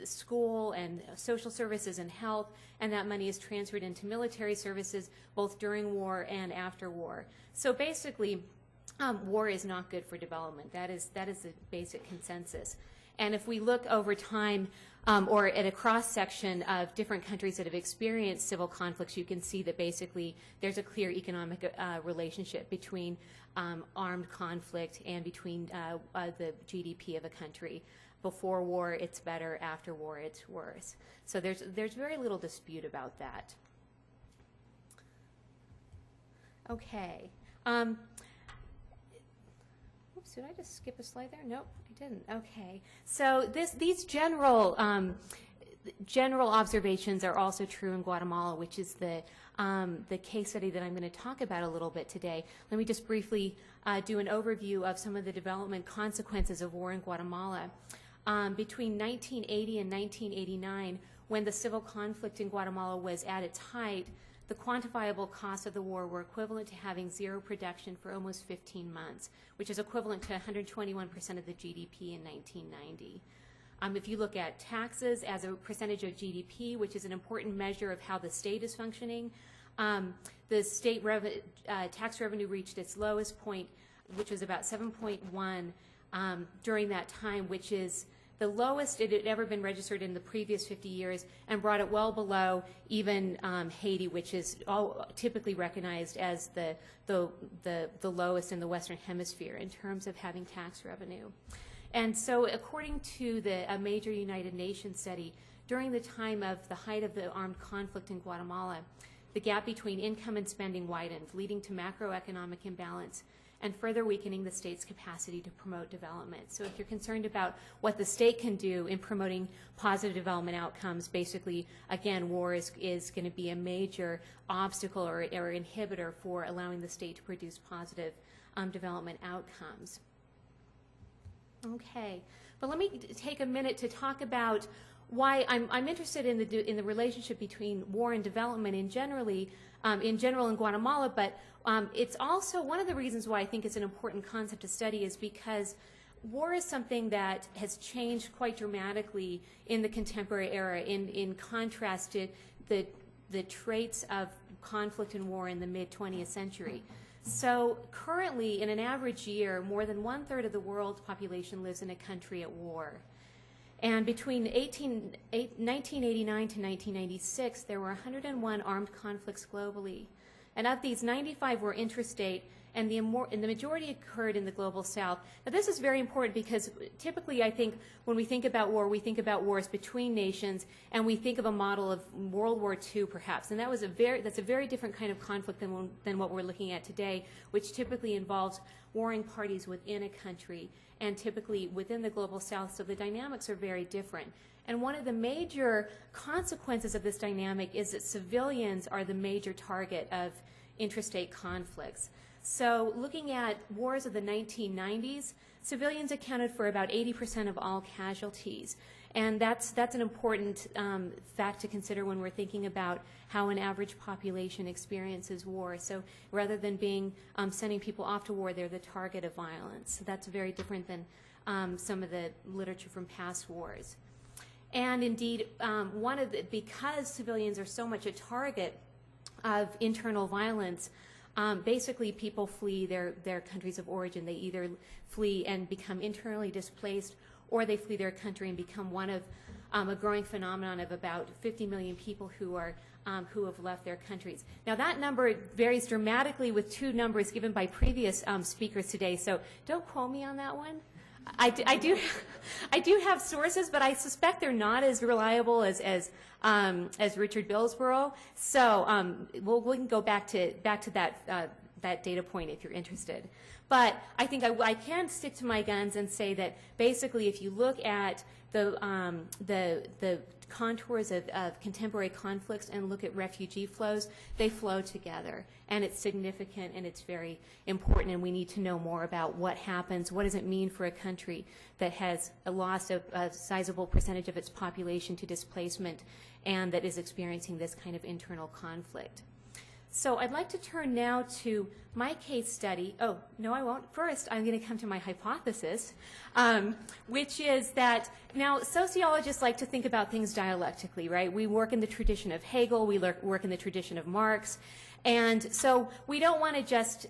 school and social services and health, and that money is transferred into military services both during war and after war. So basically, war is not good for development. That is the basic consensus. And if we look over time or at a cross-section of different countries that have experienced civil conflicts, you can see that basically there's a clear economic relationship between armed conflict and between the GDP of a country. Before war, it's better. After war, it's worse. So there's very little dispute about that. Okay. Oops, did I just skip a slide there? Nope, I didn't. Okay. So these general observations are also true in Guatemala, which is the case study that I'm going to talk about a little bit today. Let me just briefly do an overview of some of the development consequences of war in Guatemala. Between 1980 and 1989, when the civil conflict in Guatemala was at its height, the quantifiable costs of the war were equivalent to having zero production for almost 15 months, which is equivalent to 121% of the GDP in 1990. If you look at taxes as a percentage of GDP, which is an important measure of how the state is functioning, the state tax revenue reached its lowest point, which was about 7.1 during that time, which is the lowest it had ever been registered in the previous 50 years, and brought it well below even Haiti, which is typically recognized as the lowest in the Western Hemisphere in terms of having tax revenue. And so according to a major United Nations study, during the time of the height of the armed conflict in Guatemala, the gap between income and spending widened, leading to macroeconomic imbalance and further weakening the state's capacity to promote development. So if you're concerned about what the state can do in promoting positive development outcomes, basically, again, war is going to be a major obstacle or inhibitor for allowing the state to produce positive development outcomes. Okay, but let me take a minute to talk about why I'm interested in the relationship between war and development in general in Guatemala, but it's also one of the reasons why I think it's an important concept to study is because war is something that has changed quite dramatically in the contemporary era in contrast to the traits of conflict and war in the mid-20th century. So currently, in an average year, more than 1/3 of the world's population lives in a country at war. And between 1989 to 1996, there were 101 armed conflicts globally. And of these, 95 were interstate, and the majority occurred in the global south. Now, this is very important because typically, I think, when we think about war, we think about wars between nations, and we think of a model of World War II, perhaps. And that's a very different kind of conflict than what we're looking at today, which typically involves warring parties within a country, and typically within the global south, so the dynamics are very different. And one of the major consequences of this dynamic is that civilians are the major target of interstate conflicts. So looking at wars of the 1990s, civilians accounted for about 80% of all casualties. And that's an important fact to consider when we're thinking about how an average population experiences war. So rather than being sending people off to war, they're the target of violence. So that's very different than some of the literature from past wars. And indeed, because civilians are so much a target of internal violence, basically people flee their countries of origin. They either flee and become internally displaced, or they flee their country and become one of a growing phenomenon of about 50 million people who have left their countries. Now that number varies dramatically with two numbers given by previous speakers today, so don't quote me on that one. I do have sources, but I suspect they're not as reliable as Richard Billsborough. So we can go back to that data point if you're interested. But I think I can stick to my guns and say that basically, if you look at the contours of contemporary conflicts and look at refugee flows, they flow together, and it's significant and it's very important, and we need to know more about what happens. What does it mean for a country that has lost a sizable percentage of its population to displacement and that is experiencing this kind of internal conflict? So I'd like to turn now to my case study. Oh, no, I won't. First, I'm going to come to my hypothesis, which is that now sociologists like to think about things dialectically, right? We work in the tradition of Hegel. We work in the tradition of Marx. And so we don't want to just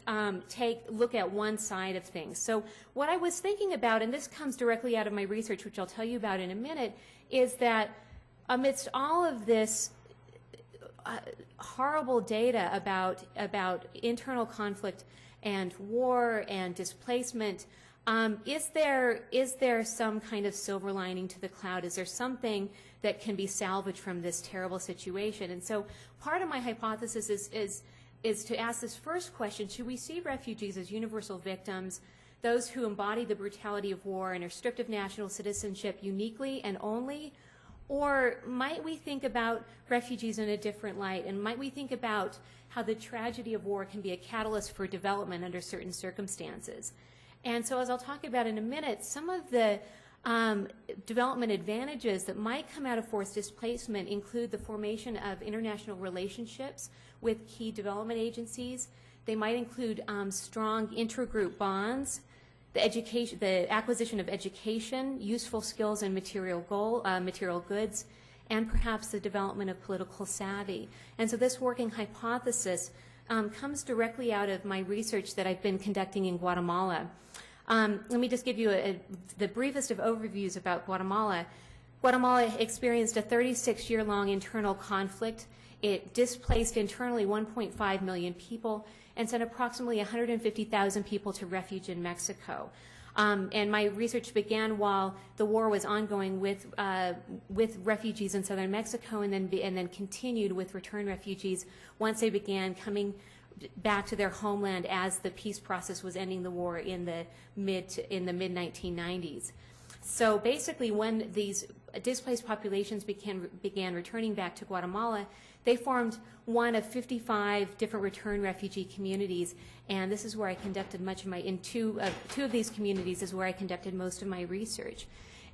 look at one side of things. So what I was thinking about, and this comes directly out of my research, which I'll tell you about in a minute, is that amidst all of this horrible data about internal conflict and war and displacement, is there some kind of silver lining to the cloud? Is there something that can be salvaged from this terrible situation? And so part of my hypothesis is to ask this first question: should we see refugees as universal victims, those who embody the brutality of war and are stripped of national citizenship uniquely and only? Or might we think about refugees in a different light, and might we think about how the tragedy of war can be a catalyst for development under certain circumstances? And so, as I'll talk about in a minute, some of the development advantages that might come out of forced displacement include the formation of international relationships with key development agencies. They might include strong intragroup bonds, the acquisition of education, useful skills and material goods, and perhaps the development of political savvy. And so this working hypothesis comes directly out of my research that I've been conducting in Guatemala. Let me just give you the briefest of overviews about Guatemala. Guatemala experienced a 36-year-long internal conflict. It displaced internally 1.5 million people and sent approximately 150,000 people to refuge in Mexico. And my research began while the war was ongoing with refugees in southern Mexico, and then continued with return refugees once they began coming back to their homeland as the peace process was ending the war in the mid-1990s. So basically, when these displaced populations began returning back to Guatemala, they formed one of 55 different return refugee communities, and this is where I conducted much of my, in two of these communities is where I conducted most of my research.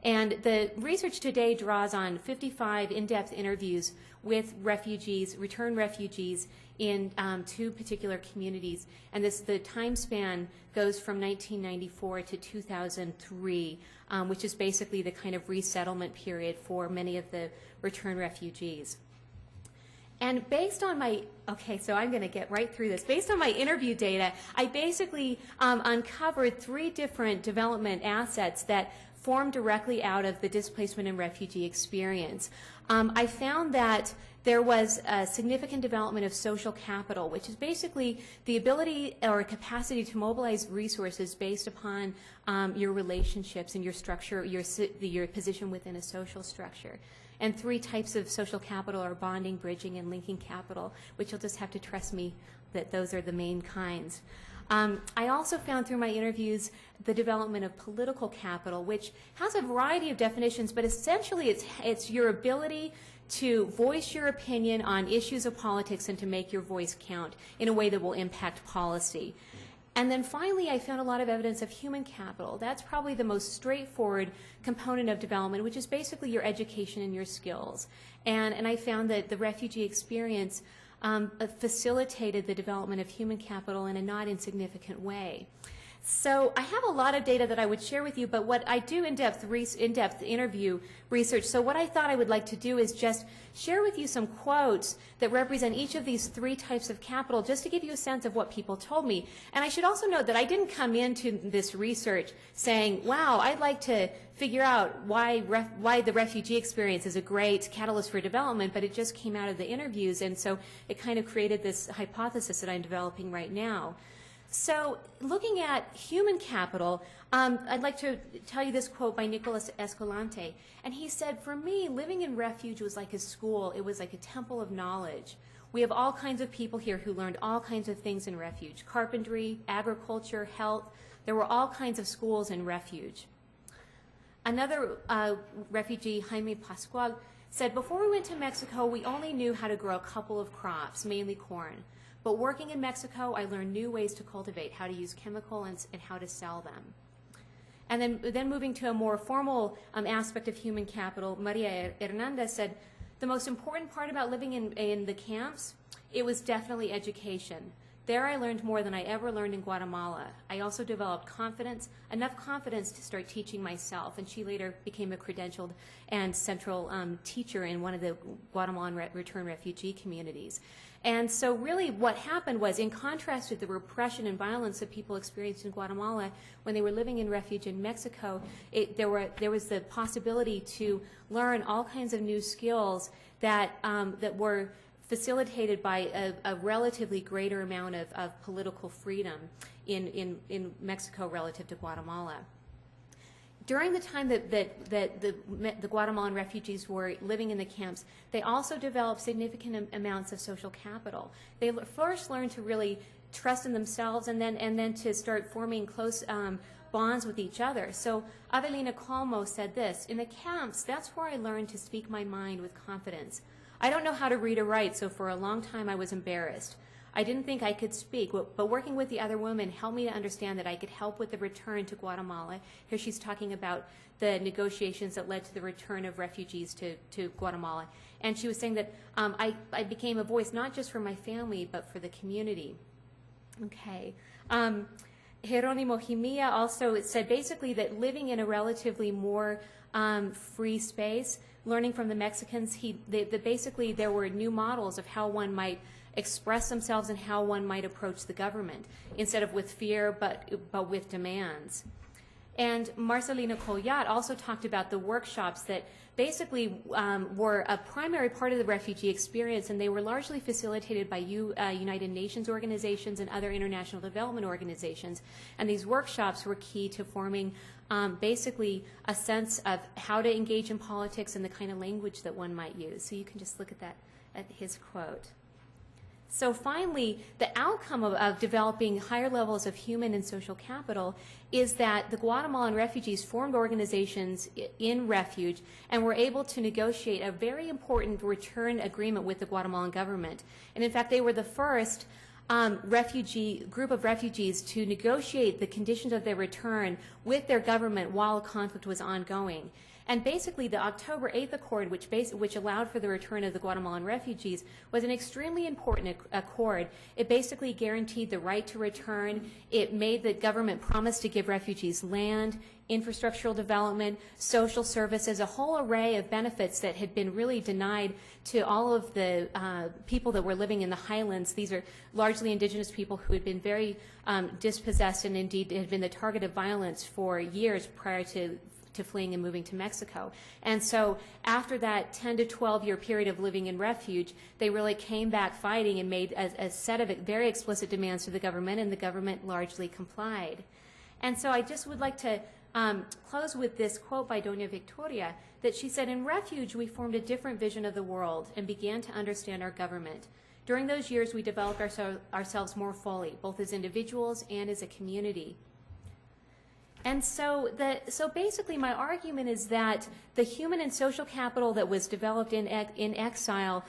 And the research today draws on 55 in-depth interviews with refugees, return refugees, in two particular communities. And the time span goes from 1994 to 2003, which is basically the kind of resettlement period for many of the return refugees. And based on my, okay, so I'm going to get right through this. Based on my interview data, I basically uncovered 3 different development assets that form directly out of the displacement and refugee experience. I found that there was a significant development of social capital, which is basically the ability or capacity to mobilize resources based upon your relationships and your structure, your position within a social structure. And 3 types of social capital are bonding, bridging, and linking capital, which you'll just have to trust me that those are the main kinds. I also found through my interviews the development of political capital, which has a variety of definitions, but essentially it's your ability to voice your opinion on issues of politics and to make your voice count in a way that will impact policy. And then finally, I found a lot of evidence of human capital. That's probably the most straightforward component of development, which is basically your education and your skills. And I found that the refugee experience facilitated the development of human capital in a not insignificant way. So I have a lot of data that I would share with you, but what I do in-depth interview research, so what I thought I would like to do is just share with you some quotes that represent each of these three types of capital, just to give you a sense of what people told me. And I should also note that I didn't come into this research saying, wow, I'd like to figure out why the refugee experience is a great catalyst for development, but it just came out of the interviews, and so it kind of created this hypothesis that I'm developing right now. So looking at human capital, I'd like to tell you this quote by Nicholas Escalante. And he said, for me, living in refuge was like a school. It was like a temple of knowledge. We have all kinds of people here who learned all kinds of things in refuge. Carpentry, agriculture, health. There were all kinds of schools in refuge. Another refugee, Jaime Pascual, said, before we went to Mexico, we only knew how to grow a couple of crops, mainly corn. But working in Mexico, I learned new ways to cultivate, how to use chemicals and how to sell them. And then moving to a more formal aspect of human capital, Maria Hernandez said, the most important part about living in the camps, it was definitely education. There I learned more than I ever learned in Guatemala. I also developed confidence, enough confidence to start teaching myself. And she later became a credentialed and central teacher in one of the Guatemalan return refugee communities. And so really what happened was, in contrast to the repression and violence that people experienced in Guatemala when they were living in refuge in Mexico, there was the possibility to learn all kinds of new skills that were facilitated by a relatively greater amount of political freedom in Mexico relative to Guatemala. During the time that the Guatemalan refugees were living in the camps, they also developed significant amounts of social capital. They first learned to really trust in themselves, and then to start forming close bonds with each other. So Avelina Colmo said this, in the camps, that's where I learned to speak my mind with confidence. I don't know how to read or write, so for a long time I was embarrassed. I didn't think I could speak, but working with the other women helped me to understand that I could help with the return to Guatemala. Here she's talking about the negotiations that led to the return of refugees to Guatemala. And she was saying that I became a voice not just for my family, but for the community. Okay. Jeronimo Jimia also said basically that living in a relatively more free space, learning from the Mexicans, basically there were new models of how one might express themselves and how one might approach the government, instead of with fear, but with demands. And Marcelina Collat also talked about the workshops that basically were a primary part of the refugee experience, and they were largely facilitated by United Nations organizations and other international development organizations. And these workshops were key to forming basically a sense of how to engage in politics and the kind of language that one might use. So you can just look at that, at his quote. So finally, the outcome of developing higher levels of human and social capital is that the Guatemalan refugees formed organizations in refuge and were able to negotiate a very important return agreement with the Guatemalan government. And in fact, they were the first group of refugees to negotiate the conditions of their return with their government while the conflict was ongoing. And basically, the October 8th Accord, which allowed for the return of the Guatemalan refugees, was an extremely important accord. It basically guaranteed the right to return. It made the government promise to give refugees land, infrastructural development, social services, a whole array of benefits that had been really denied to all of the people that were living in the highlands. These are largely indigenous people who had been very dispossessed and indeed had been the target of violence for years prior to fleeing and moving to Mexico. And so after that 10 to 12-year period of living in refuge, they really came back fighting and made a set of very explicit demands to the government, and the government largely complied. And so I just would like to close with this quote by Doña Victoria, that she said, in refuge, we formed a different vision of the world and began to understand our government. During those years, we developed ourselves more fully, both as individuals and as a community. And so basically my argument is that the human and social capital that was developed in exile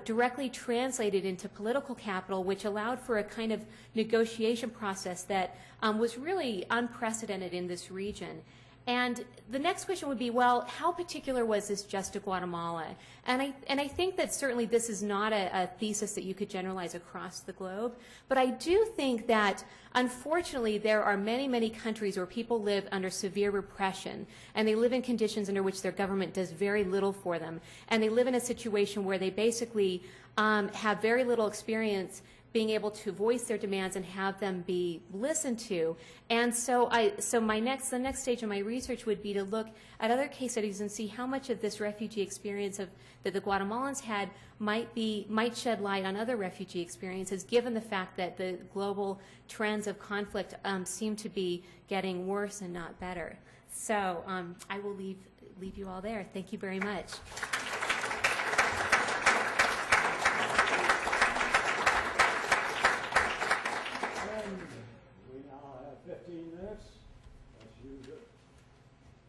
directly translated into political capital, which allowed for a kind of negotiation process that was really unprecedented in this region. And the next question would be, well, how particular was this just to Guatemala? And I think that certainly this is not a thesis that you could generalize across the globe, but I do think that unfortunately there are many, many countries where people live under severe repression, and they live in conditions under which their government does very little for them, and they live in a situation where they basically have very little experience being able to voice their demands and have them be listened to. And so the next stage of my research would be to look at other case studies and see how much of this refugee experience that the Guatemalans had might shed light on other refugee experiences, given the fact that the global trends of conflict seem to be getting worse and not better. So I will leave you all there. Thank you very much. We now have 15 minutes. Let's use it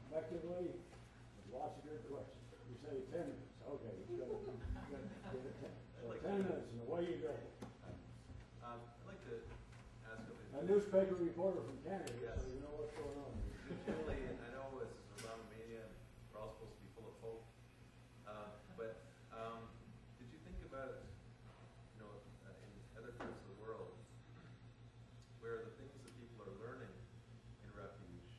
effectively. There's lots of good questions. You say 10 minutes. Okay, you got to give it 10. So 10 minutes, and away you go. I'd like to ask A newspaper reporter from Canada, Yes. so you know what's going on. Really, I know this is around media, and we're all supposed to be full of hope. But did you think about, in other parts of the world, where the things that people are learning in refuge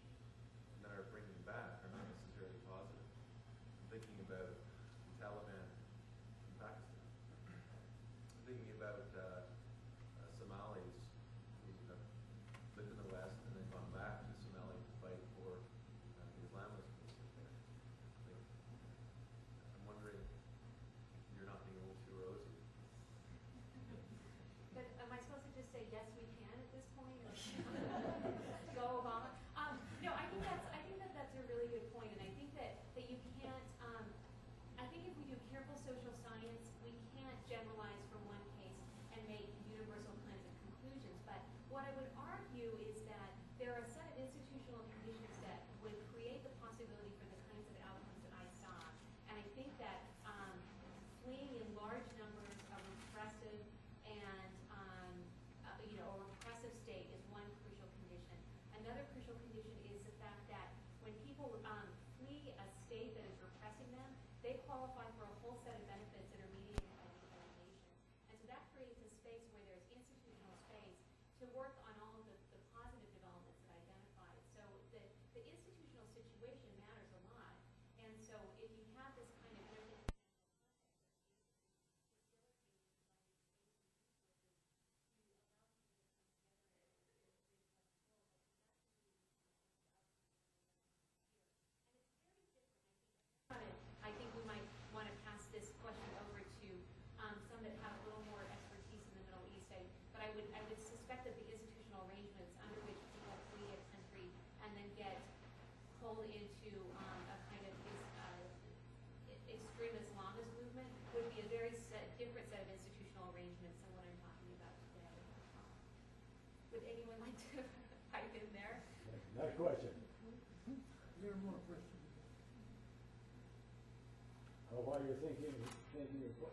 and then are bringing back are not necessarily positive? I'm thinking about the Taliban in Pakistan. I'm thinking about Somalis who have lived in the West and then gone back to Somalia to fight for the Islamists there. I'm wondering if you're not being a little too rosy. But am I supposed to just say yes, we can at this point, or go Obama? No, I think that's a really good point, and I think that you can't. I think if we do careful social science, we can't generalize from one case and make universal kinds of conclusions. But what I would argue is that there are a set of institutional conditions that would create the possibility for the kinds of outcomes that I saw, and I think that fleeing in large numbers of repressive and a repressive state is one crucial condition. Another crucial condition is the fact that when people flee a state that is repressing them, they qualify for a whole set of benefits that are mediated by legalization. And so that creates a space where there's institutional space to work on all of the positive developments that I identified. So the institutional situation matters a lot. And so if you have this kind of I think we might want to pass this question over to some that have a little more expertise in the Middle East. But I would suspect that the institutional arrangements under which people flee a country and then get pulled into a kind of extreme Islamist movement would be a very different set of institutional arrangements than what I'm talking about today. Would anyone like to pipe in there? Next question. There are more questions. While you're thinking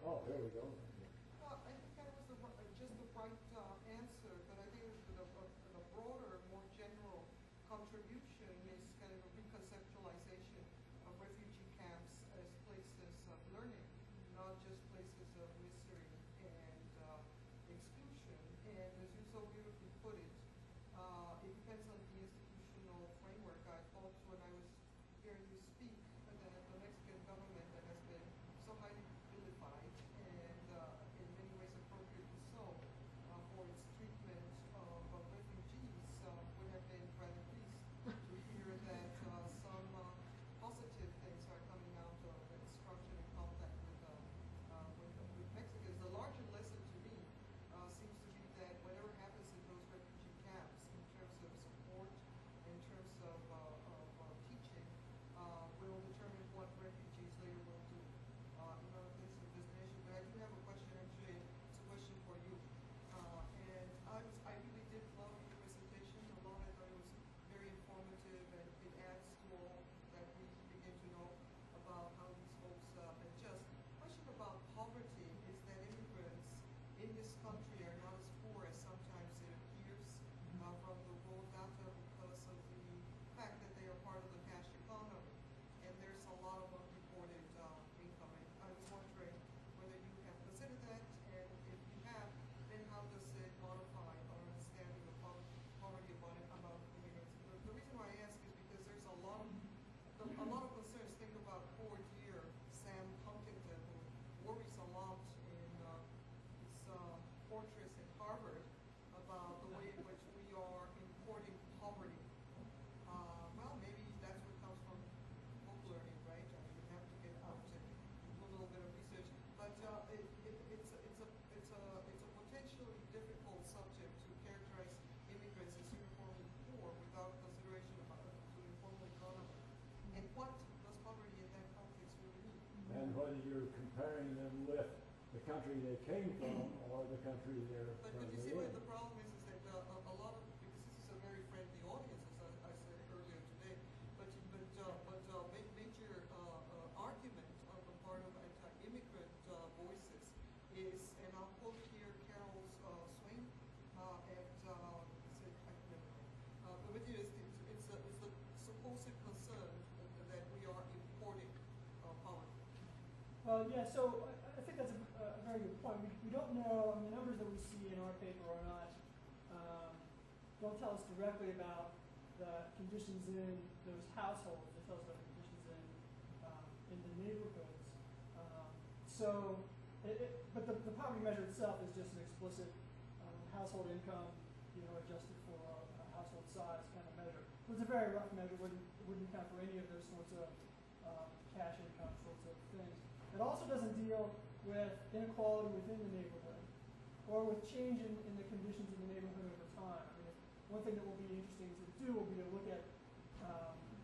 oh, here we go. Well, I think that was just the right answer, but I think the broader, more general contribution is kind of a reconceptualization of refugee camps as places of learning, not just places of misery and exclusion. And as you so beautifully put it, it depends on the institutional framework. I thought when I was hearing you speak that the Mexican government that has been so highly vilified and in many ways appropriately so for its treatment of refugees would have been rather pleased to hear that some positive things are coming out of its structure in contact with Mexico. whether you're comparing them with the country they came from or the country they're But you currently see, in. the problem is that a lot of, because this is a very friendly audience, as I said earlier today, but major argument on the part of anti-immigrant voices is, and I'll quote here Carol's Swain, but it's the supposed concern that we are importing poverty. Well, yeah, so I think that's a very good point. We don't know, the numbers that we see in our paper are not, don't tell us directly about the conditions in those households. They tell us about the conditions in the neighborhoods. But the poverty measure itself is just an explicit household income, adjusted for a household size kind of measure. So it's a very rough measure. Wouldn't count for any of those sorts of cash income sorts of things. It also doesn't deal with inequality within the neighborhood or with change in the conditions in the neighborhood over time. I mean, one thing that will be interesting to do will be to look at,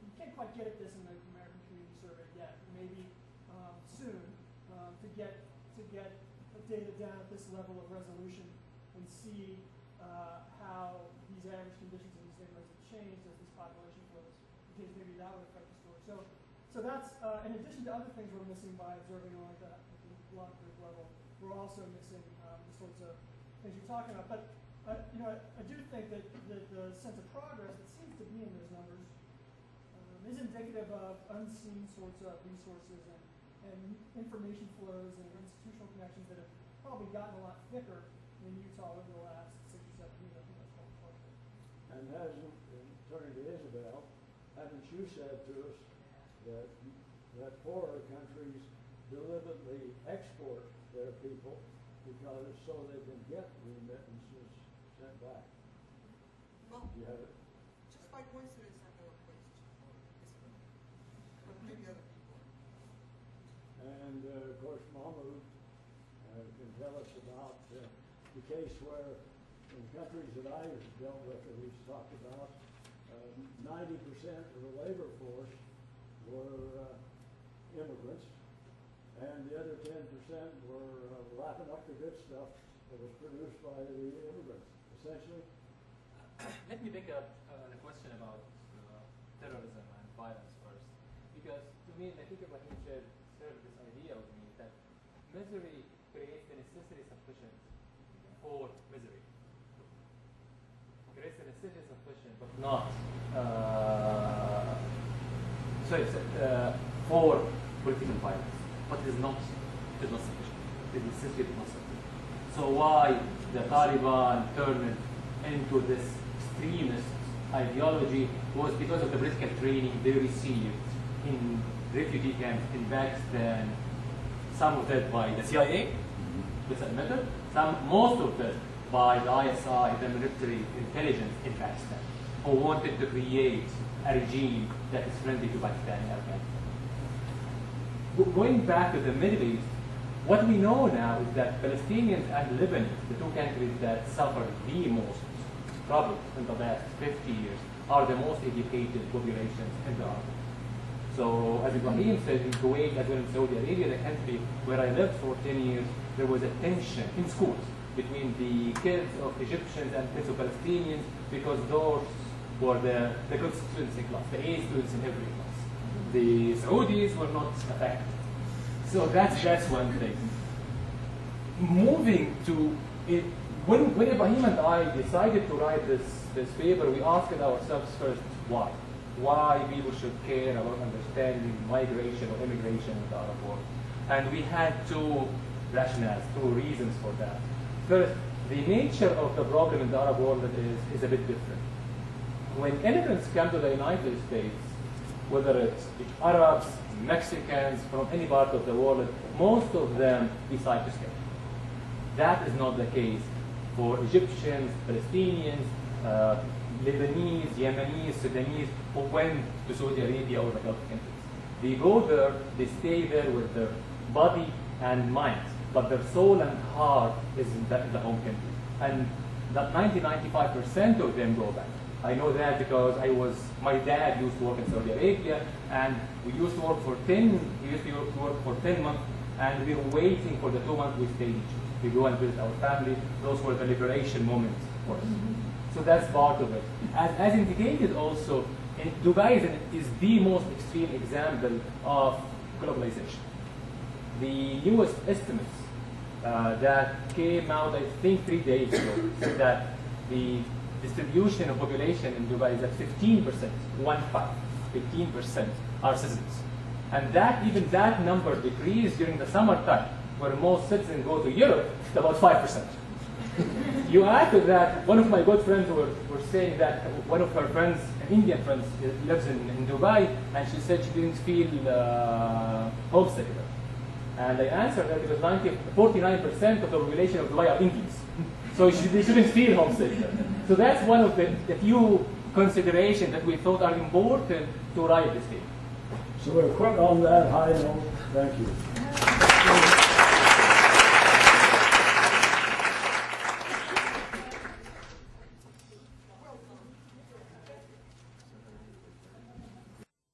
you can't quite get at this in the American Community Survey yet, maybe soon, to get data down at this level of resolution and see how these average conditions in these neighborhoods have changed as this population flows, because maybe that would affect the story. So that's, in addition to other things we're missing by observing on at the block group level, we're also missing the sorts of things you're talking about. But I do think that the sense of progress that seems to be in those numbers is indicative of unseen sorts of resources and information flows and institutional connections that have probably gotten a lot thicker in Utah over the last 6 or 7 years. I think that's probably part of it. And hasn't, turning to Isabel, haven't you said to us that poorer countries deliberately export their people because so they can get remittances sent back? Well, You have it? just by coincidence, I have a question for Isabel, but maybe other people. And of course, Mahmoud can tell us about the case where in countries that I dealt with, at least talked about, 90% of the labor force were immigrants, and the other 10% were lapping up the good stuff that was produced by the immigrants, essentially. Let me pick up the question about terrorism and violence first, because to me, I think Ibrahim shared this idea with me that misery creates the necessity sufficient for misery. Creates the necessity sufficient, but not for political violence. But it is not sufficient. The necessity is not sufficient. So why the Taliban turned into this extremist ideology was because of the political training they received in refugee camps in Pakistan, some of it by the CIA, it's admitted, most of it by the ISI, the military intelligence in Pakistan, who wanted to create a regime that is friendly to Pakistan and Afghanistan. Going back to the Middle East, what we know now is that Palestinians and Lebanese, the two countries that suffered the most trouble in the last 50 years, are the most educated populations in the Arab world. So, as Ibrahim said, in Kuwait, as well in Saudi Arabia, the country where I lived for 10 years, there was a tension in schools between the kids of Egyptians and kids of Palestinians, because those were the good students in class, the A students in every class. The Saudis were not affected. So that's one thing. Moving to it, when Ibrahim and I decided to write this paper, we asked ourselves first, why? Why people should care about understanding migration or immigration in the Arab world. And we had two rationales, two reasons for that. First, the nature of the problem in the Arab world is a bit different. When immigrants come to the United States, whether it's Arabs, Mexicans, from any part of the world, most of them decide to stay. That is not the case for Egyptians, Palestinians, Lebanese, Yemenis, Sudanese, who went to Saudi Arabia or the Gulf countries. They go there, they stay there with their body and mind, but their soul and heart is in the home country. And that 90–95% of them go back. I know that because my dad used to work in Saudi Arabia, and we used to work for 10 months and we're waiting for the 2-month stage to go and visit our family. Those were the liberation moments for us. So that's part of it. As indicated also, in Dubai is the most extreme example of globalization. The newest estimates that came out, I think, 3 days ago, said that the distribution of population in Dubai is at 15%, 15% are citizens. And even that number decreased during the summertime, where most citizens go to Europe, to about 5%. You add to that, one of my good friends were saying that one of her friends, an Indian friend, lives in Dubai, and she said she didn't feel homesick. And I answered that because 49% of the population of Dubai are Indians. So they shouldn't feel homesick. So that's one of the few considerations that we thought are important to write this thing. So we're quick on that high note. Thank you.